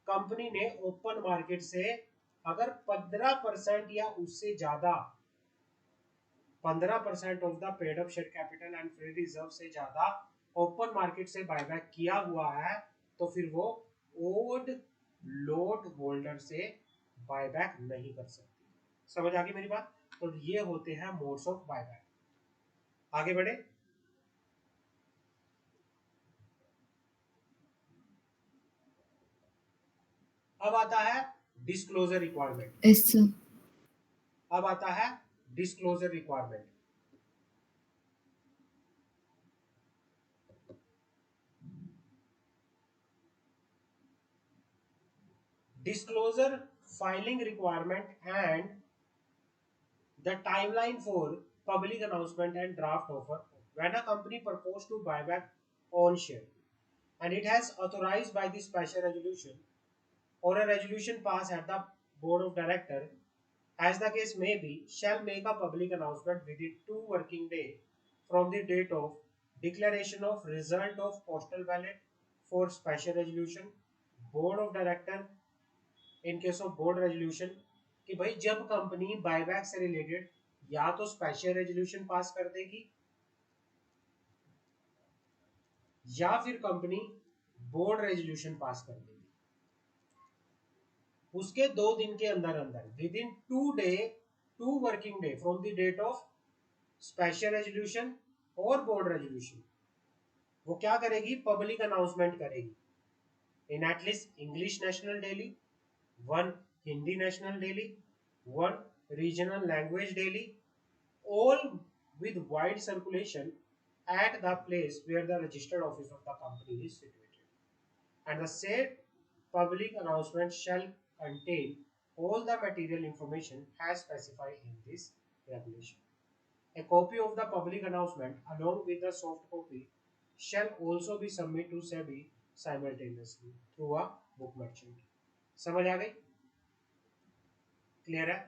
[SPEAKER 1] कंपनी ने ओपन मार्केट से अगर 15% या उससे ज्यादा 15% of the paid up share capital and free reserve से ज्यादा ओपन मार्केट से बायबैक किया हुआ है तो फिर वो ओड लोट होल्डर से बायबैक नहीं कर सकती। समझ आ गई मेरी बात? तो ये होते हैं मोड्स ऑफ बायबैक। आगे बढ़े। अब आता है डिस्क्लोजर रिक्वायरमेंट।
[SPEAKER 2] Yes, sir.
[SPEAKER 1] अब आता है disclosure requirement. disclosure filing requirement and the timeline for public announcement and draft offer when a company proposes to buy back own share and it has authorized by the special resolution or a resolution passed at the board of director as the case may be shall make a public announcement within 2 working days from the date of declaration of result of postal ballot for special resolution board of director in case of board resolution कि भाई जब कंपनी बायबैक से रिलेटेड या तो स्पेशल रेजोल्यूशन पास कर देगी या फिर कंपनी बोर्ड रेजोल्यूशन पास कर देगी, उसके 2 दिन के अंदर अंदर within 2 working day from the date of special resolution और बोर्ड रेजोल्यूशन वो क्या करेगी, पब्लिक अनाउंसमेंट करेगी in at least English national daily, 1 Hindi National Daily, 1 Regional Language Daily, all with wide circulation at the place where the registered office of the company is situated. And the said public announcement shall contain all the material information as specified in this regulation. A copy of the public announcement along with the soft copy shall also be submitted to SEBI simultaneously through a book merchant। समझ आ गई? क्लियर है?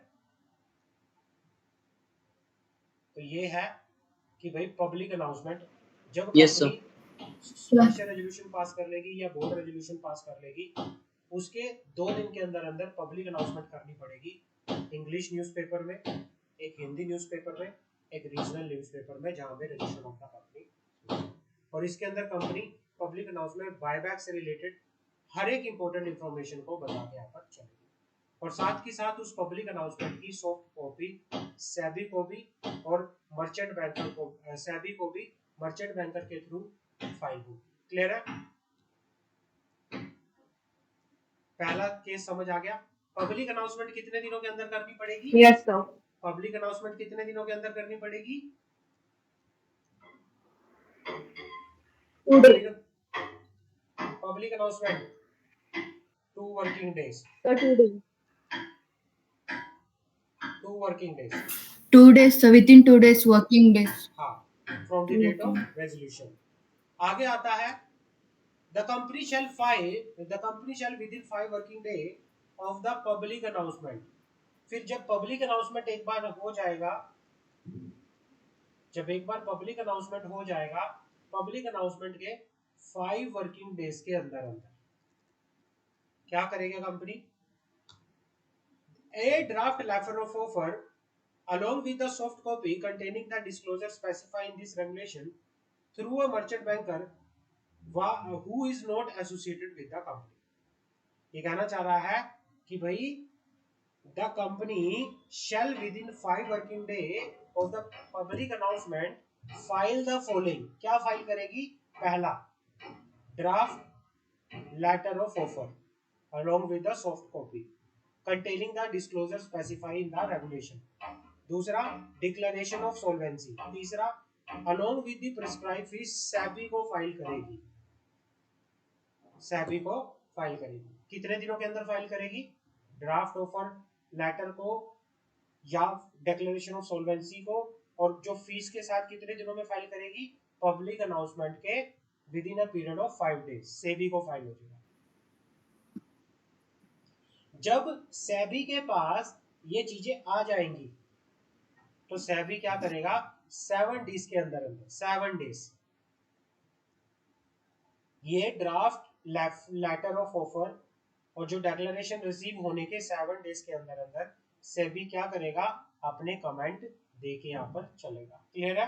[SPEAKER 1] तो ये है कि भाई पब्लिक अनाउंसमेंट जब
[SPEAKER 3] Yes, sir.
[SPEAKER 1] Company special resolution pass कर लेगी या बोर्ड रेजोल्यूशन पास कर लेगी, उसके 2 दिन के अंदर अंदर पब्लिक अनाउंसमेंट करनी पड़ेगी, इंग्लिश न्यूज़पेपर में, एक हिंदी न्यूज़पेपर में, एक रीजनल न्यूज़पेपर में, जहां पे रजिस्टर ऑफ द कंपनी। और इसके अंदर कंपनी पब्लिक अनाउंसमेंट बायबैक से रिलेटेड हर एक इंपॉर्टेंट इंफॉर्मेशन को बता के यहाँ पर चलेगी। और साथ ही साथ उस पब्लिक अनाउंसमेंट की सॉफ्ट कॉपी सेबी को भी और मर्चेंट बैंकर को सेबी को भी मर्चेंट बैंकर के थ्रू फाइल होगी। क्लियर है? पहला केस समझ आ गया? पब्लिक अनाउंसमेंट कितने दिनों के अंदर करनी पड़ेगी?
[SPEAKER 4] Yes sir.
[SPEAKER 1] पब्लिक अनाउंसमेंट कितने दिनों के अंदर करनी पड़ेगी?
[SPEAKER 4] 2 days।
[SPEAKER 1] Public announcement 2 working days.
[SPEAKER 4] Sir 2 days।
[SPEAKER 1] 2 working days.
[SPEAKER 2] 2 days, so within 2 days working days.
[SPEAKER 1] हाँ, from the date of resolution. आगे आता है the company shall within 5 working day of the public announcement। फिर जब पब्लिक अनाउंसमेंट एक बार हो जाएगा, जब एक बार पब्लिक अनाउंसमेंट हो जाएगा, पब्लिक अनाउंसमेंट के 5 वर्किंग डेज के अंदर अंदर क्या करेगा company? A draft letter of offer along with the soft copy containing the disclosure specified in this regulation through a merchant banker who is not associated with the company। ये कहना चाह रहा है कि भाई the company shall within 5 working day of the public announcement file the following। क्या फाइल करेगी? पहला, draft letter of offer along with the soft copy containing the disclosure specified in the regulation। दूसरा, declaration of solvency। तीसरा, along with the prescribed fees SEBI को फाइल करेगी। SEBI को फाइल करेगी। कितने दिनों के अंदर फाइल करेगी? ड्राफ्ट ऑफर लेटर को या डिक्लेरेशन ऑफ सॉल्वेंसी को, और जो फीस के साथ कितने दिनों में फाइल करेगी? पब्लिक अनाउंसमेंट के with in a period of 5 days SEBI को फाइल हो जाएगा। जब सेबी के पास ये चीजें आ जाएंगी तो सेबी क्या करेगा? 7 डेज के अंदर अंदर 7 डेज ये ड्राफ्ट लेटर ऑफ ऑफर और जो डिक्लेरेशन रिसीव होने के 7 डेज के अंदर अंदर सेबी क्या करेगा? अपने कमेंट दे के यहाँ पर चलेगा। क्लियर है?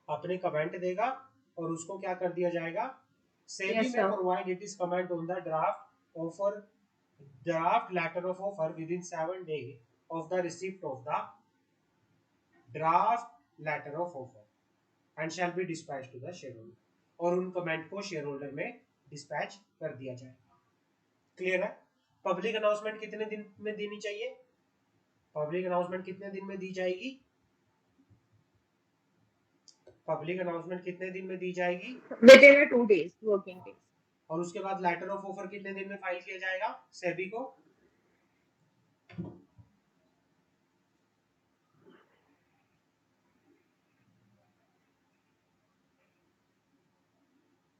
[SPEAKER 1] अपने कमेंट देगा और उसको क्या कर दिया जाएगा? सेबी
[SPEAKER 4] Yes,
[SPEAKER 1] में
[SPEAKER 4] sir।
[SPEAKER 1] Provide it is comment on the draft offer draft letter of offer within 7 days of the receipt of the draft letter of offer and shall be dispatched to the shareholder। और उन कमेंट को शेयर होल्डर में डिस्पैच कर दिया जाएगा। क्लियर है? पब्लिक अनाउंसमेंट कितने दिन में देनी चाहिए? पब्लिक अनाउंसमेंट कितने दिन में दी जाएगी? पब्लिक अनाउंसमेंट कितने दिन में दी जाएगी?
[SPEAKER 4] Within 2 days working days।
[SPEAKER 1] और उसके बाद लेटर ऑफ ऑफर कितने दिन में फाइल किया जाएगा सेबी को?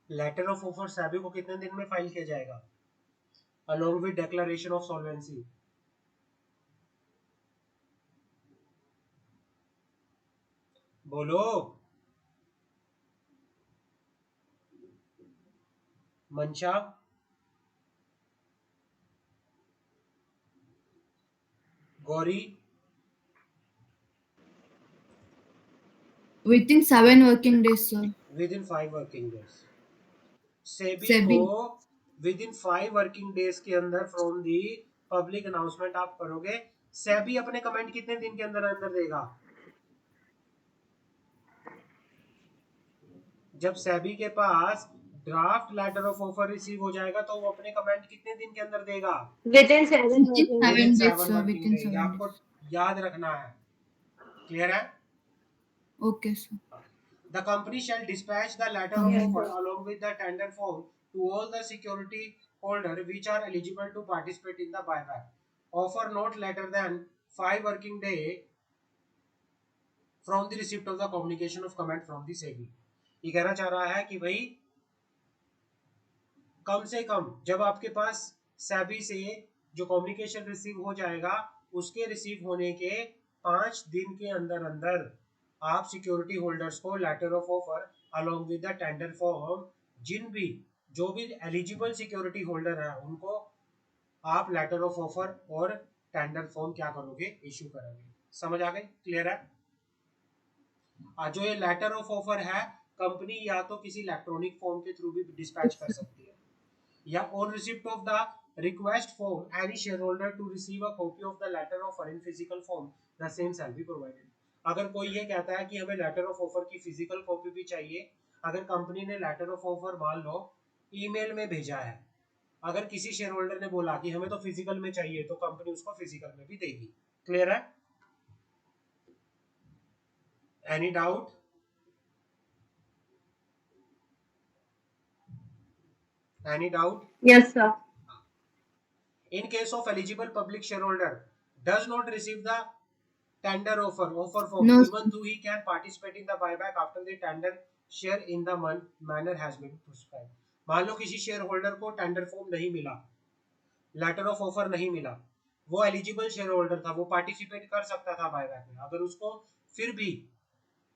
[SPEAKER 1] लेटर ऑफ ऑफर सेबी को कितने दिन में फाइल किया जाएगा along with declaration of solvency? बोलो मंशा। Gauri?
[SPEAKER 2] Within 7 working days, sir.
[SPEAKER 1] With in 5 working days SEBI
[SPEAKER 2] SEBI।
[SPEAKER 1] को विद इन 5 वर्किंग डेज के अंदर फ्रॉम दी पब्लिक अनाउंसमेंट आप करोगे। सेबी अपने कमेंट कितने दिन के अंदर अंदर देगा? जब सेबी के पास draft letter of offer receive हो जाएगा तो वो अपने कमेंट कितने दिन के अंदर देगा?
[SPEAKER 4] Within 7
[SPEAKER 2] Within
[SPEAKER 4] working days।
[SPEAKER 2] 7 days,
[SPEAKER 1] 7
[SPEAKER 2] sir.
[SPEAKER 1] Working
[SPEAKER 2] Within
[SPEAKER 1] day.
[SPEAKER 2] 7
[SPEAKER 1] आपको
[SPEAKER 2] days.
[SPEAKER 1] याद रखना है। क्लियर है?
[SPEAKER 2] Okay, sir.
[SPEAKER 1] The company shall dispatch the letter of
[SPEAKER 2] Yes,
[SPEAKER 1] offer
[SPEAKER 4] sir।
[SPEAKER 1] along with the tender form to all the security holder which are eligible to participate in the buyback offer not later than 5 working day from the receipt of the communication of comment from the SEBI। ये कहना चाह रहा है कि भाई कम से कम जब आपके पास सेबी से जो कम्युनिकेशन रिसीव हो जाएगा, उसके रिसीव होने के 5 दिन के अंदर अंदर आप सिक्योरिटी होल्डर्स को letter of offer along with the tender form, जो भी एलिजिबल सिक्योरिटी होल्डर है उनको आप लेटर ऑफ ऑफर और टेंडर फॉर्म क्या करोगे, इशू करोगे। समझ आ गई? क्लियर है? जो ये लेटर ऑफ ऑफर है, कंपनी या तो किसी इलेक्ट्रॉनिक फॉर्म के थ्रू भी डिस्पैच कर सकती है, या on receipt of the request form any share holder to receive a copy of the letter of offer in physical form, the same shall be provided. अगर कोई ये कहता है कि हमें लेटर ऑफ ऑफर की फिजिकल कॉपी भी चाहिए, अगर कंपनी ने लेटर ऑफ ऑफर मान लो ईमेल में भेजा है, अगर किसी शेयर होल्डर ने बोला कि हमें तो फिजिकल में चाहिए, तो कंपनी उसको फिजिकल में भी देगी। क्लियर है? Any doubt? Any doubt?
[SPEAKER 4] Yes, sir.
[SPEAKER 1] In case of eligible public shareholder does not receive the tender offer form,
[SPEAKER 2] No,
[SPEAKER 1] even though he can participate in the buyback after the tender share in the manner has been prescribed. मान लो किसी शेयर होल्डर को टेंडर फॉर्म नहीं मिला, लेटर ऑफ ऑफर नहीं मिला, वो एलिजिबल शेयर होल्डर था, वो पार्टिसिपेट कर सकता था बायबैक में। अगर उसको फिर भी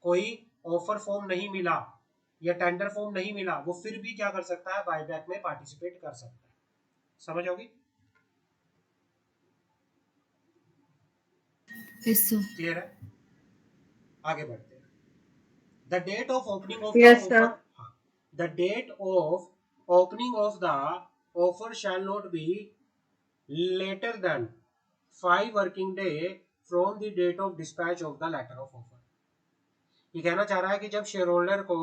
[SPEAKER 1] कोई ऑफर फॉर्म नहीं मिला या टेंडर फॉर्म नहीं मिला, वो फिर भी क्या कर सकता है, बायबैक में पार्टिसिपेट कर सकता है। समझ होगी?
[SPEAKER 2] yes, sir.
[SPEAKER 1] क्लियर है? आगे बढ़ते हैं। The date of opening of
[SPEAKER 4] Yes,
[SPEAKER 1] the
[SPEAKER 4] sir.
[SPEAKER 1] Offer, the date of opening of the offer shall not be later than 5 working day from the date of dispatch of the letter of offer. ये कहना चाह रहा है कि जब शेयर होल्डर को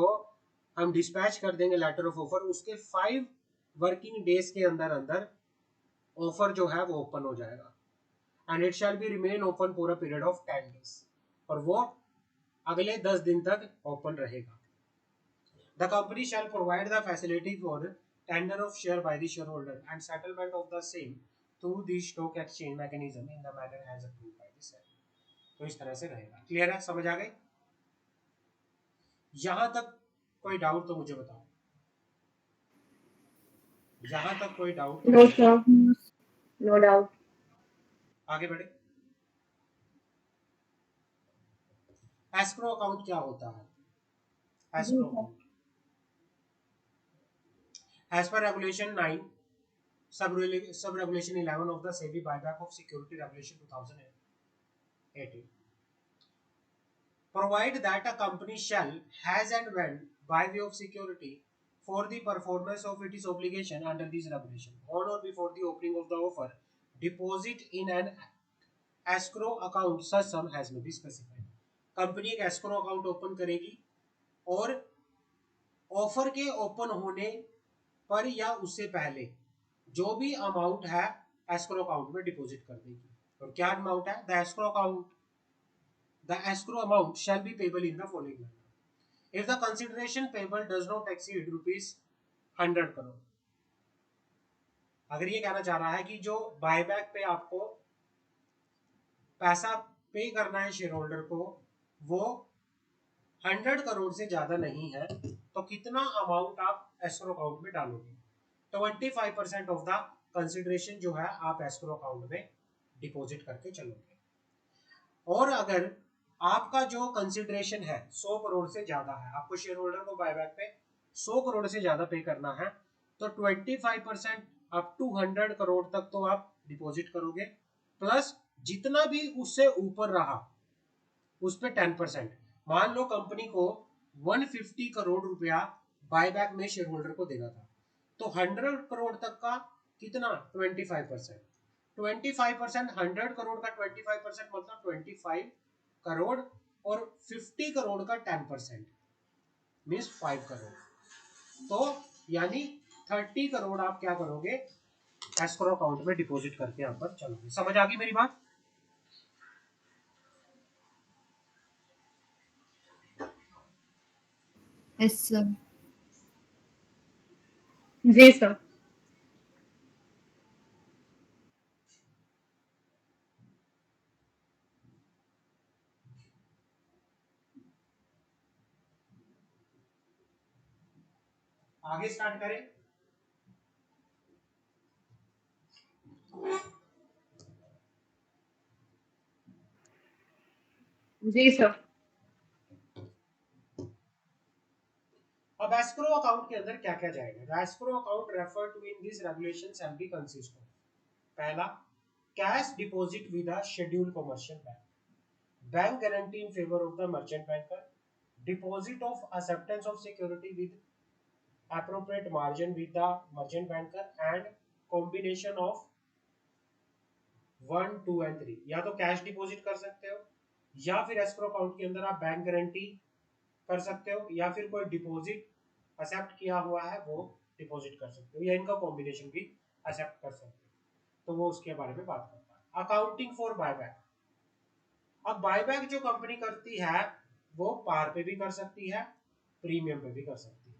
[SPEAKER 1] हम डिस्पैच कर देंगे लेटर ऑफ ऑफर, उसके 5 वर्किंग डेज के अंदर अंदर ऑफर जो है वो ओपन हो जाएगा, and it shall be remain open for a period of 10 days, और वो अगले 10 दिन तक ओपन रहेगा। The company shall provide the facility for tender of share by the share holder and settlement of the same through the stock exchange mechanism in the manner as approved by the SEBI. तो इस तरह से रहेगा। क्लियर है? समझ आ गई? यहां तक कोई डाउट तो मुझे बताओ, यहां तक कोई डाउट तो
[SPEAKER 4] No,
[SPEAKER 1] मुझे
[SPEAKER 4] sir.
[SPEAKER 1] बताओ।
[SPEAKER 4] No doubt.
[SPEAKER 1] आगे बढ़े। एस्क्रो अकाउंट क्या होता है? Escrow account as per regulation 9 sub regulation 11 of the SEBI buyback of security regulation 2018 provide that a company shall has and when by way of security for the performance of its obligation under this regulation on or before the opening of the offer deposit in an escrow account such sum has may be specified। Company एक escrow account ओपन करेगी और ऑफर के ओपन होने पर या उससे पहले जो भी अमाउंट है एस्क्रो अकाउंट में डिपॉजिट कर देगी। और क्या अमाउंट है? The escrow amount shall be payable in the following manner if the consideration payable does not exceed ₹100 crore. अगर ये कहना चाह रहा है कि जो बायबैक पे आपको पैसा पे करना है शेयर होल्डर को, वो 100 करोड़ से ज्यादा नहीं है, तो कितना अमाउंट आप एस्क्रो अकाउंट में डालोगे? 25% ऑफ द कंसिडरेशन जो है आप एस्क्रो अकाउंट में डिपॉजिट करके चलोगे। और अगर आपका जो कंसिडरेशन है 100 करोड़ से ज्यादा है, आपको शेयर होल्डर को बायबैक पे 100 करोड़ से ज्यादा पे करना है, तो 25% अप टू 100 करोड़ तक तो आप डिपॉजिट करोगे, प्लस जितना भी उससे ऊपर रहा उस पे 10%। मान लो कंपनी को 150 करोड़ रुपया बायबैक में शेयर होल्डर को देना था, तो 100 करोड़ तक का कितना? 25%। 25% 100 करोड़ का 25% मतलब 25 करोड़, और 50 करोड़ का 10% मीन्स 5 करोड़। तो यानी 30 करोड़ आप क्या करोगे? एस्क्रो अकाउंट में डिपॉजिट करके यहाँ पर चलोगे। समझ आ गई मेरी बात?
[SPEAKER 2] Yes, sir.
[SPEAKER 4] जी sir.
[SPEAKER 1] आगे स्टार्ट करें।
[SPEAKER 4] जी सर।
[SPEAKER 1] अब एस्क्रो अकाउंट के अंदर क्या क्या जाएगा? Escrow account refer to in this regulation shall be consist of, पहला, cash deposit with a scheduled commercial bank, bank guarantee in favour of the merchant banker, deposit of acceptance of security with appropriate margin with the merchant banker, and combination of 1, 2 and 3। या तो कैश डिपॉजिट कर सकते हो, या फिर एस्क्रो अकाउंट के अंदर आप बैंक गारंटी कर सकते हो, या फिर कोई डिपॉजिट एक्सेप्ट किया हुआ है वो डिपॉजिट कर सकते हो, या इनका कॉम्बिनेशन भी एक्सेप्ट कर सकते हो। तो वो उसके बारे में बात करता है। Accounting for buyback. अब बायबैक जो कंपनी करती है वो पार पे भी कर सकती है, प्रीमियम पे भी कर सकती है।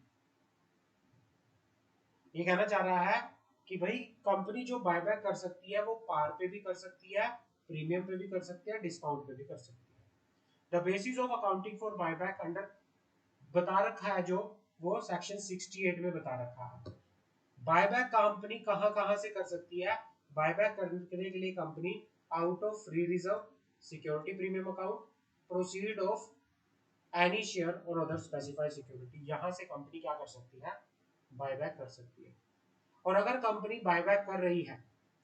[SPEAKER 1] ये कहना चाह रहा है कि भाई कंपनी जो बायबैक कर सकती है वो पार पे भी कर सकती है, प्रीमियम पे भी कर सकती है, डिस्काउंट पे भी कर सकती है। The basis of accounting for buyback under बता रखा है जो, वो सेक्शन 68 में बता रखा है। बायबैक कंपनी कहां से कर सकती है? बायबैक करने के लिए company out of free reserve, security premium account, proceed of any share और अदर स्पेसिफाइड सिक्योरिटी, यहां से कंपनी क्या कर सकती है? बायबैक कर सकती है। और अगर कंपनी बायबैक कर रही है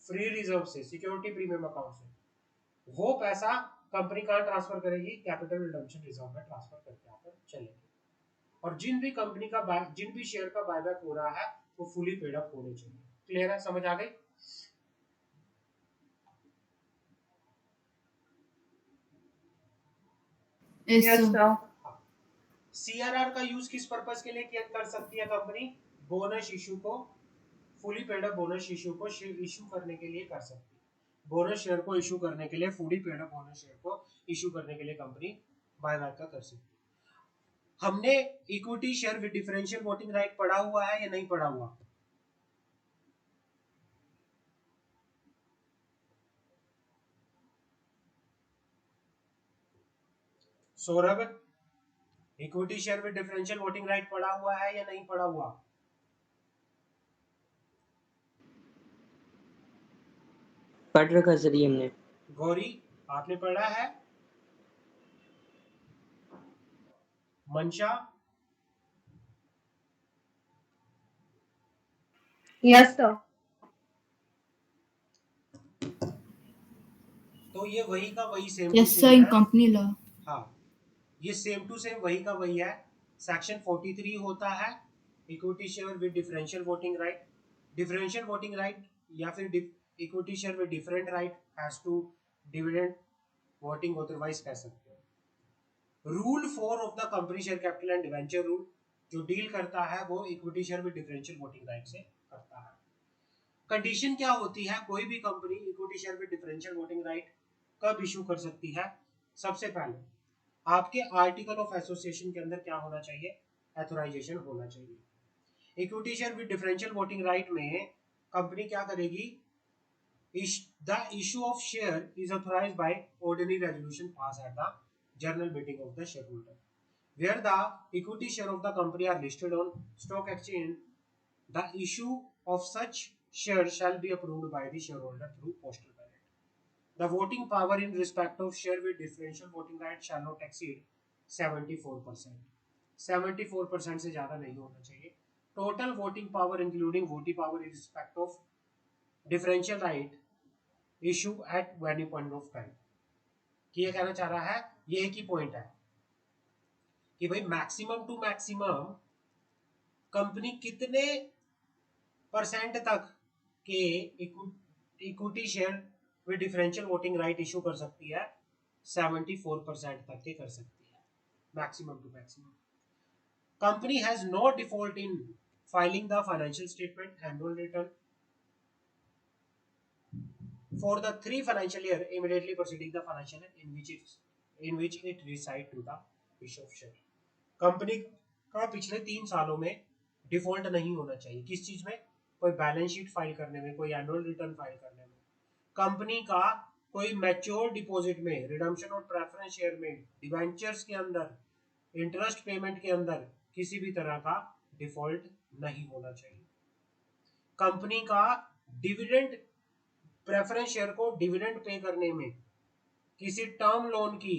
[SPEAKER 1] फ्री रिजर्व से, सिक्योरिटी प्रीमियम अकाउंट से, वो पैसा कंपनी कहां ट्रांसफर करेगी? कैपिटल रिडम्पशन रिजर्व में ट्रांसफर करके यहाँ पर चलेगी। और जिन भी शेयर का बायबैक हो रहा है वो फुली पेड अप होने चाहिए। क्लियर है? समझ आ गई?
[SPEAKER 2] Yes,
[SPEAKER 4] Yes
[SPEAKER 2] sir.
[SPEAKER 4] sir.
[SPEAKER 1] CRR का यूज किस पर्पस के लिए किया कर सकती है कंपनी? बोनस इशू को, fully paid up bonus issue को इशू करने के लिए कर सकती है। बोनस शेयर को इशू करने के लिए, fully paid up bonus share को इशू करने के लिए कंपनी बायबैक का कर सकती है। हमने equity share with differential voting right पढ़ा हुआ है या नहीं पढ़ा हुआ? Saurabh, equity share with differential voting right पढ़ा हुआ है या नहीं पढ़ा हुआ?
[SPEAKER 3] पढ़ रखा सर ये हमने।
[SPEAKER 1] गौरी, आपने पढ़ा है? मंशा?
[SPEAKER 4] Yes sir.
[SPEAKER 1] तो ये वही का वही same
[SPEAKER 2] Yes,
[SPEAKER 1] to
[SPEAKER 2] sir,
[SPEAKER 1] same
[SPEAKER 2] in
[SPEAKER 1] है।
[SPEAKER 2] company law.
[SPEAKER 1] हाँ, ये सेम टू सेम वही का वही है। सेक्शन 43 होता है equity share with differential voting right. Differential voting right या फिर equity share with different right has to dividend voting otherwise कह सकते हो। Rule 4 of the company share capital and debenture rule जो डील करता है वो equity share with differential voting right से करता है। कंडीशन क्या होती है? कोई भी company equity share with differential voting right कब इशू कर सकती है? सबसे पहले आपके आर्टिकल ऑफ एसोसिएशन के अंदर क्या होना चाहिए? ऑथराइजेशन होना चाहिए। Equity share with differential voting right में कंपनी क्या करेगी? The issue of share is authorized by ordinary resolution pass at the general meeting of the share holder where the equity share of the company are listed on stock exchange. The issue of such share shall be approved by the share holder through postal ballot. The voting power in respect of share with differential voting right shall not exceed 74%। 74% से ज्यादा नहीं होना चाहिए। Total voting power including voting power in respect of differential right issue at any point of time। कि ये कहना चाह रहा है, ये एक ही पॉइंट है कि भाई मैक्सिमम टू मैक्सिमम कंपनी कितने परसेंट तक के equity share with differential voting right issue कर सकती है? 74% तक के कर सकती है, maximum to maximum. Company has no default in filing the financial statement annual return for the 3 financial year immediately preceding the financial year in which it reside to the issue of share. Company का पिछले 3 सालों में डिफॉल्ट नहीं होना चाहिए। किस चीज में? कोई बैलेंस शीट फाइल करने में, कोई एनुअल रिटर्न फाइल करने में। कंपनी का कोई मैच्योर डिपॉजिट में, रिडम्पशन और प्रेफरेंस शेयर में, डिवेंचर्स के अंदर, इंटरेस्ट पेमेंट के अंदर किसी भी तरह का डिफॉल्ट नहीं होना चाहिए। कंपनी का डिविडेंड, प्रेफरेंस शेयर को डिविडेंड पे करने में, किसी टर्म लोन की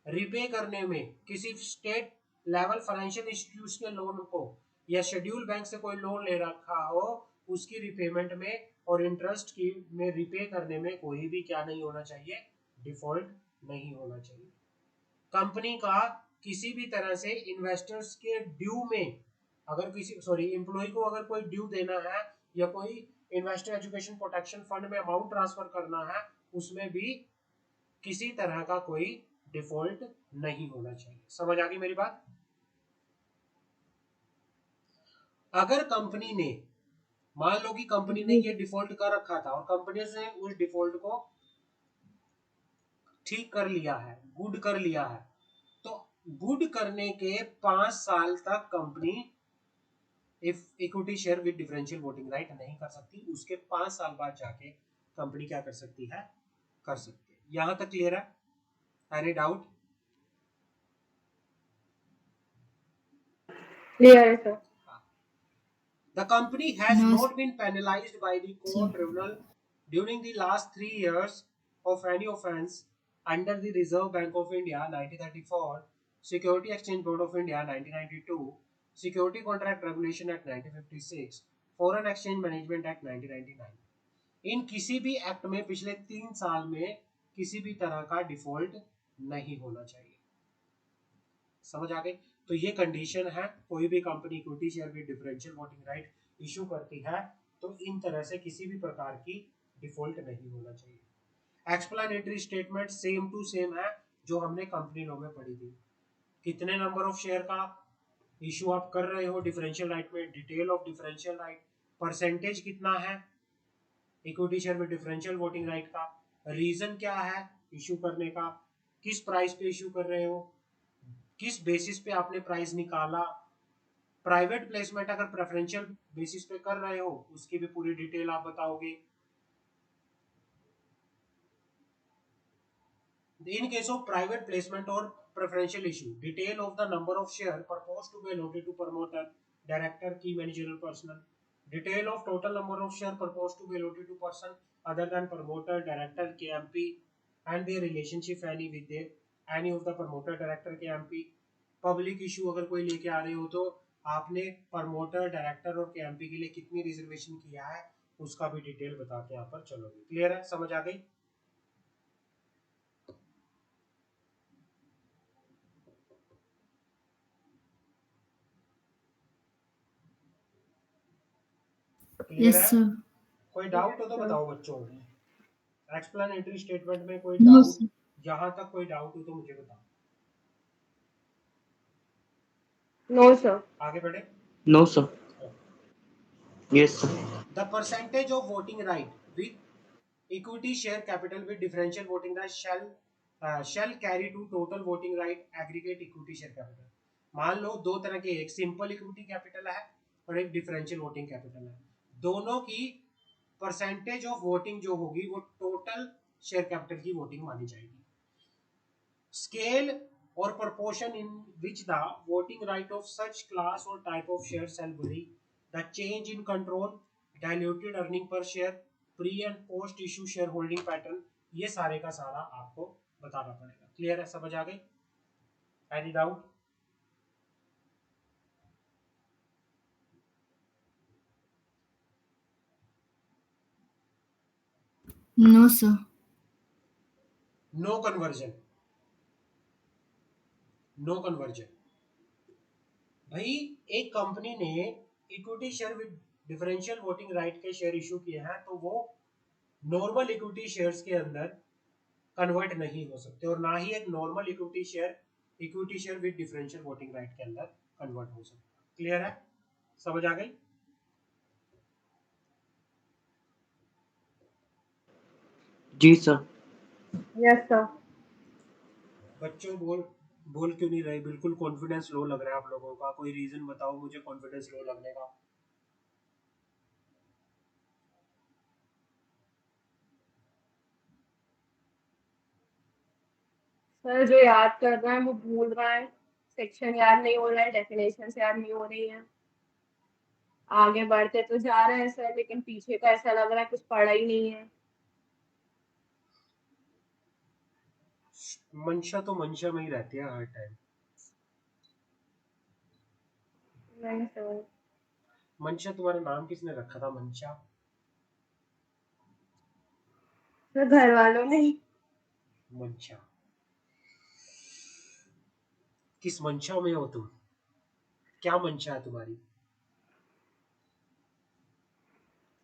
[SPEAKER 1] रिपे करने में, किसी state level financial institutional loan को या शेड्यूल बैंक से कोई लोन ले रखा हो, उसकी रिपेमेंट में और इंटरेस्ट की में रिपे करने में कोई भी क्या नहीं होना चाहिए, डिफॉल्ट नहीं होना चाहिए। कंपनी का किसी भी तरह से इन्वेस्टर्स के ड्यू में, अगर किसी एम्प्लॉय को अगर कोई ड्यू देना है या कोई इन्वेस्टर एजुकेशन प्रोटेक्शन फंड में अमाउंट ट्रांसफर करना है, उसमें भी किसी तरह का कोई डिफॉल्ट नहीं होना चाहिए। समझ आ गई मेरी बात? अगर कंपनी ने, मान लो कि कंपनी ने ये डिफॉल्ट कर रखा था और कंपनी ने उस डिफॉल्ट को ठीक कर लिया है, गुड कर लिया है, तो गुड करने के 5 साल तक company equity share with differential voting right नहीं कर सकती। उसके 5 साल बाद जाके कंपनी क्या कर सकती है, कर सकती है। यहां तक क्लियर है? Any doubt?
[SPEAKER 4] Clear है sir.
[SPEAKER 1] The company has
[SPEAKER 2] No,
[SPEAKER 1] not been penalized by the court tribunal during the last 3 years of any offence under the Reserve Bank of India 1934, Security Exchange Board of India 1992, Security Contract Regulation Act 1956, Foreign Exchange Management Act 1999। इन किसी भी एक्ट में पिछले 3 साल में किसी भी तरह का डिफॉल्ट नहीं होना चाहिए। समझ आ गई? तो ये कंडीशन है, कोई भी company equity share with differential voting right issue करती है तो इन तरह से किसी भी प्रकार की डिफॉल्ट नहीं होना चाहिए। Explanatory statement same to same है जो हमने कंपनी लॉ में पढ़ी थी। कितने नंबर ऑफ शेयर का इशू आप कर रहे हो डिफरेंशियल राइट में, detail of differential right, percentage कितना है इक्विटी शेयर में डिफरेंशियल वोटिंग राइट का, रीजन क्या है इशू करने का, किस प्राइस पे इशू कर रहे हो, किस बेसिस पे आपने प्राइस निकाला, प्राइवेट प्लेसमेंट अगर प्रेफरेंशियल बेसिस पे कर रहे हो उसकी भी पूरी डिटेल आप बताओगे। इन केस ऑफ प्राइवेट प्लेसमेंट और preferential issue, detail of the number of share proposed to be allotted to promoter, director, key managerial personnel, detail of total number of share proposed to be allotted to person other than promoter, director, KMP and their relationship any with their any of the promoter, director, KMP। Public issue अगर कोई लेके आ रहे हो तो आपने प्रमोटर, डायरेक्टर और केएमपी के लिए कितनी रिजर्वेशन किया है उसका भी डिटेल बता के यहाँ पर चलोगे। क्लियर है? समझ आ गई? क्लियर
[SPEAKER 2] yes
[SPEAKER 1] है?
[SPEAKER 2] sir.
[SPEAKER 1] कोई डाउट हो तो बताओ बच्चों। एक्सप्लेनेटरी स्टेटमेंट में कोई
[SPEAKER 2] No
[SPEAKER 1] डाउट,
[SPEAKER 2] sir.
[SPEAKER 1] जहां तक कोई डाउट हो तो मुझे बताओ।
[SPEAKER 4] No sir.
[SPEAKER 1] आगे बढ़े।
[SPEAKER 3] No, sir. Yes, sir.
[SPEAKER 1] The percentage of voting right with equity share capital with differential voting right shall carry to total voting right aggregate equity share capital. मान लो दो तरह के, एक सिंपल इक्विटी कैपिटल है और एक डिफरेंशियल वोटिंग कैपिटल है, दोनों की परसेंटेज ऑफ वोटिंग जो होगी वो टोटल शेयर कैपिटल की वोटिंग मानी जाएगी। Scale or proportion in which the voting right of such class or type of share shall vary, the change in control, diluted earning per share, pre and post issue shareholding pattern, ये सारे का सारा आपको बताना पड़ेगा। क्लियर है? समझ आ गई? Any doubt?
[SPEAKER 2] No sir.
[SPEAKER 1] No conversion, no conversion. भाई एक कंपनी ने equity share with differential voting right के शेयर इशू किए हैं तो वो नॉर्मल इक्विटी शेयर्स के अंदर कन्वर्ट नहीं हो सकते और ना ही एक normal equity share with differential voting right के अंदर कन्वर्ट हो सकता। क्लियर है? समझ आ गई?
[SPEAKER 3] जी sir.
[SPEAKER 4] Yes sir.
[SPEAKER 1] बच्चों बोल क्यों नहीं रहे? बिल्कुल कॉन्फिडेंस लो लग रहा है आप लोगों का। कोई रीजन बताओ मुझे कॉन्फिडेंस लो लगने का।
[SPEAKER 4] सर जो याद कर रहा है वो भूल रहा है, सेक्शन याद नहीं हो रहा है, डेफिनेशन याद नहीं हो रही है। आगे बढ़ते तो जा रहे हैं सर, लेकिन पीछे का ऐसा लग रहा है कुछ पढ़ा ही नहीं है।
[SPEAKER 1] मंशा तो मंशा में ही रहती है हर टाइम।
[SPEAKER 4] नहीं सर।
[SPEAKER 1] मंशा तुम्हारा नाम किसने रखा था, मंशा?
[SPEAKER 4] सर घर वालों ने।
[SPEAKER 1] मंशा, किस मंशा में हो तुम? क्या मंशा है तुम्हारी?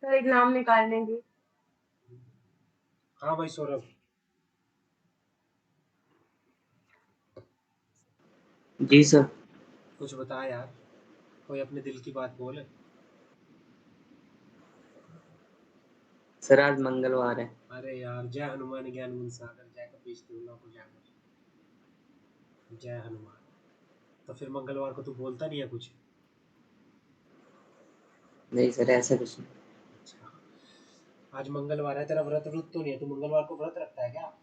[SPEAKER 4] सर एक नाम निकालने की।
[SPEAKER 1] हाँ भाई सौरभ,
[SPEAKER 3] जी सर।
[SPEAKER 1] कुछ बता यार, कोई अपने दिल की बात बोल।
[SPEAKER 3] सर आज मंगलवार है।
[SPEAKER 1] अरे यार, जय हनुमान ज्ञान गुण सागर, जय कपीश तिलों को जागर, जय हनुमान। तो फिर मंगलवार को तू बोलता नहीं है कुछ?
[SPEAKER 3] नहीं सर, ऐसा कुछ नहीं।
[SPEAKER 1] अच्छा, आज मंगलवार है, तेरा व्रत व्रत तो नहीं है? तू मंगलवार को व्रत रखता है क्या?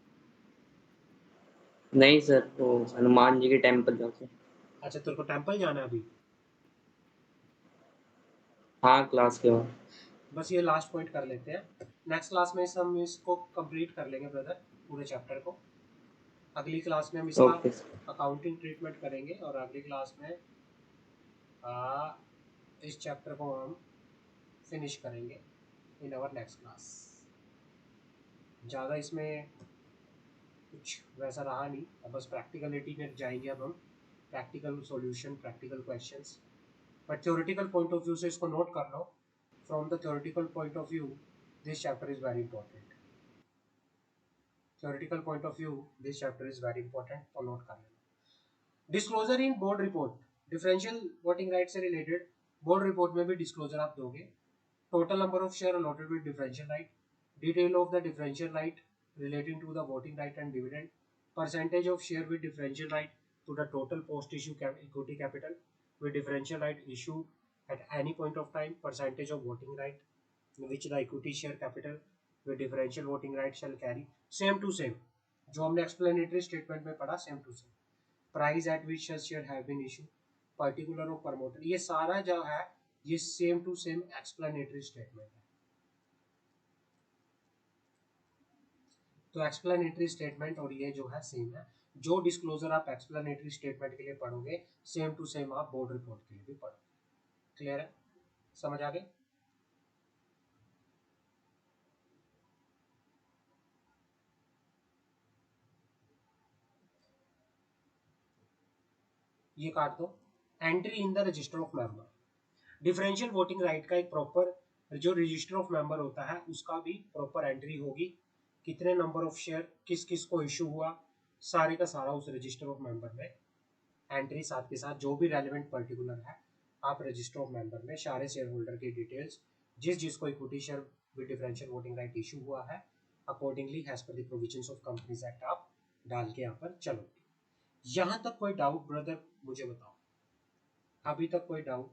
[SPEAKER 3] नहीं सर, वो हनुमान जी के टेम्पल जाते हैं।
[SPEAKER 1] अच्छा, तेरे को टेम्पल जाना है अभी?
[SPEAKER 3] हाँ, क्लास के बाद।
[SPEAKER 1] बस ये लास्ट पॉइंट कर लेते हैं, नेक्स्ट क्लास में हम इसको कंप्लीट कर लेंगे ब्रदर, पूरे चैप्टर को। अगली क्लास में हम इसका
[SPEAKER 3] ओके सर।
[SPEAKER 1] अकाउंटिंग ट्रीटमेंट करेंगे, और अगली क्लास में इस चैप्टर को हम फिनिश करेंगे इन आवर नेक्स्ट क्लास। ज़्यादा इसमें कुछ वैसा रहा नहीं, अब बस प्रैक्टिकलिटी में जाएंगे अब हम, practical solution, practical questions. But theoretical point of view से इसको नोट कर लो, from the theoretical point of view this chapter is very important. Theoretical point of view this chapter is very important, तो नोट कर लेना। Disclosure in board report, differential voting right से रिलेटेड बोर्ड रिपोर्ट में भी डिस्क्लोजर आप दोगे। Total number of share allotted with differential right, detail of the differential right relating to the voting right and dividend, percentage of share with differential right to the total post issue equity capital with differential right issued at any point of time, percentage of voting right which the equity share capital with differential voting right shall carry, same to same जो हमने explanatory statement में पढ़ा, same to same, price at which such share have been issued, particular of promoter, ये सारा जो है ये same to same explanatory statement है। तो एक्सप्लेनेटरी स्टेटमेंट और ये जो है सेम है, जो डिस्क्लोजर आप एक्सप्लेनेटरी स्टेटमेंट के लिए पढ़ोगे सेम टू सेम आप बोर्ड रिपोर्ट के लिए भी पढ़ोगे। क्लियर है? समझ आ गई? ये काट दो। Entry in the register of member, differential voting right का एक प्रॉपर जो रजिस्टर ऑफ मेंबर होता है उसका भी प्रॉपर एंट्री होगी, कितने नंबर ऑफ शेयर किस किस को इशू हुआ, सारे का सारा उस रजिस्टर ऑफ मेंबर में एंट्री, साथ के साथ जो भी रेलिवेंट पर्टिकुलर है आप रजिस्टर ऑफ मेंबर में सारे शेयर होल्डर की डिटेल्स, जिस जिसको equity share with differential voting right issue हुआ है accordingly as per the provisions of companies act आप डाल के यहाँ पर चलोगे। यहाँ तक कोई डाउट ब्रदर मुझे बताओ, अभी तक कोई डाउट?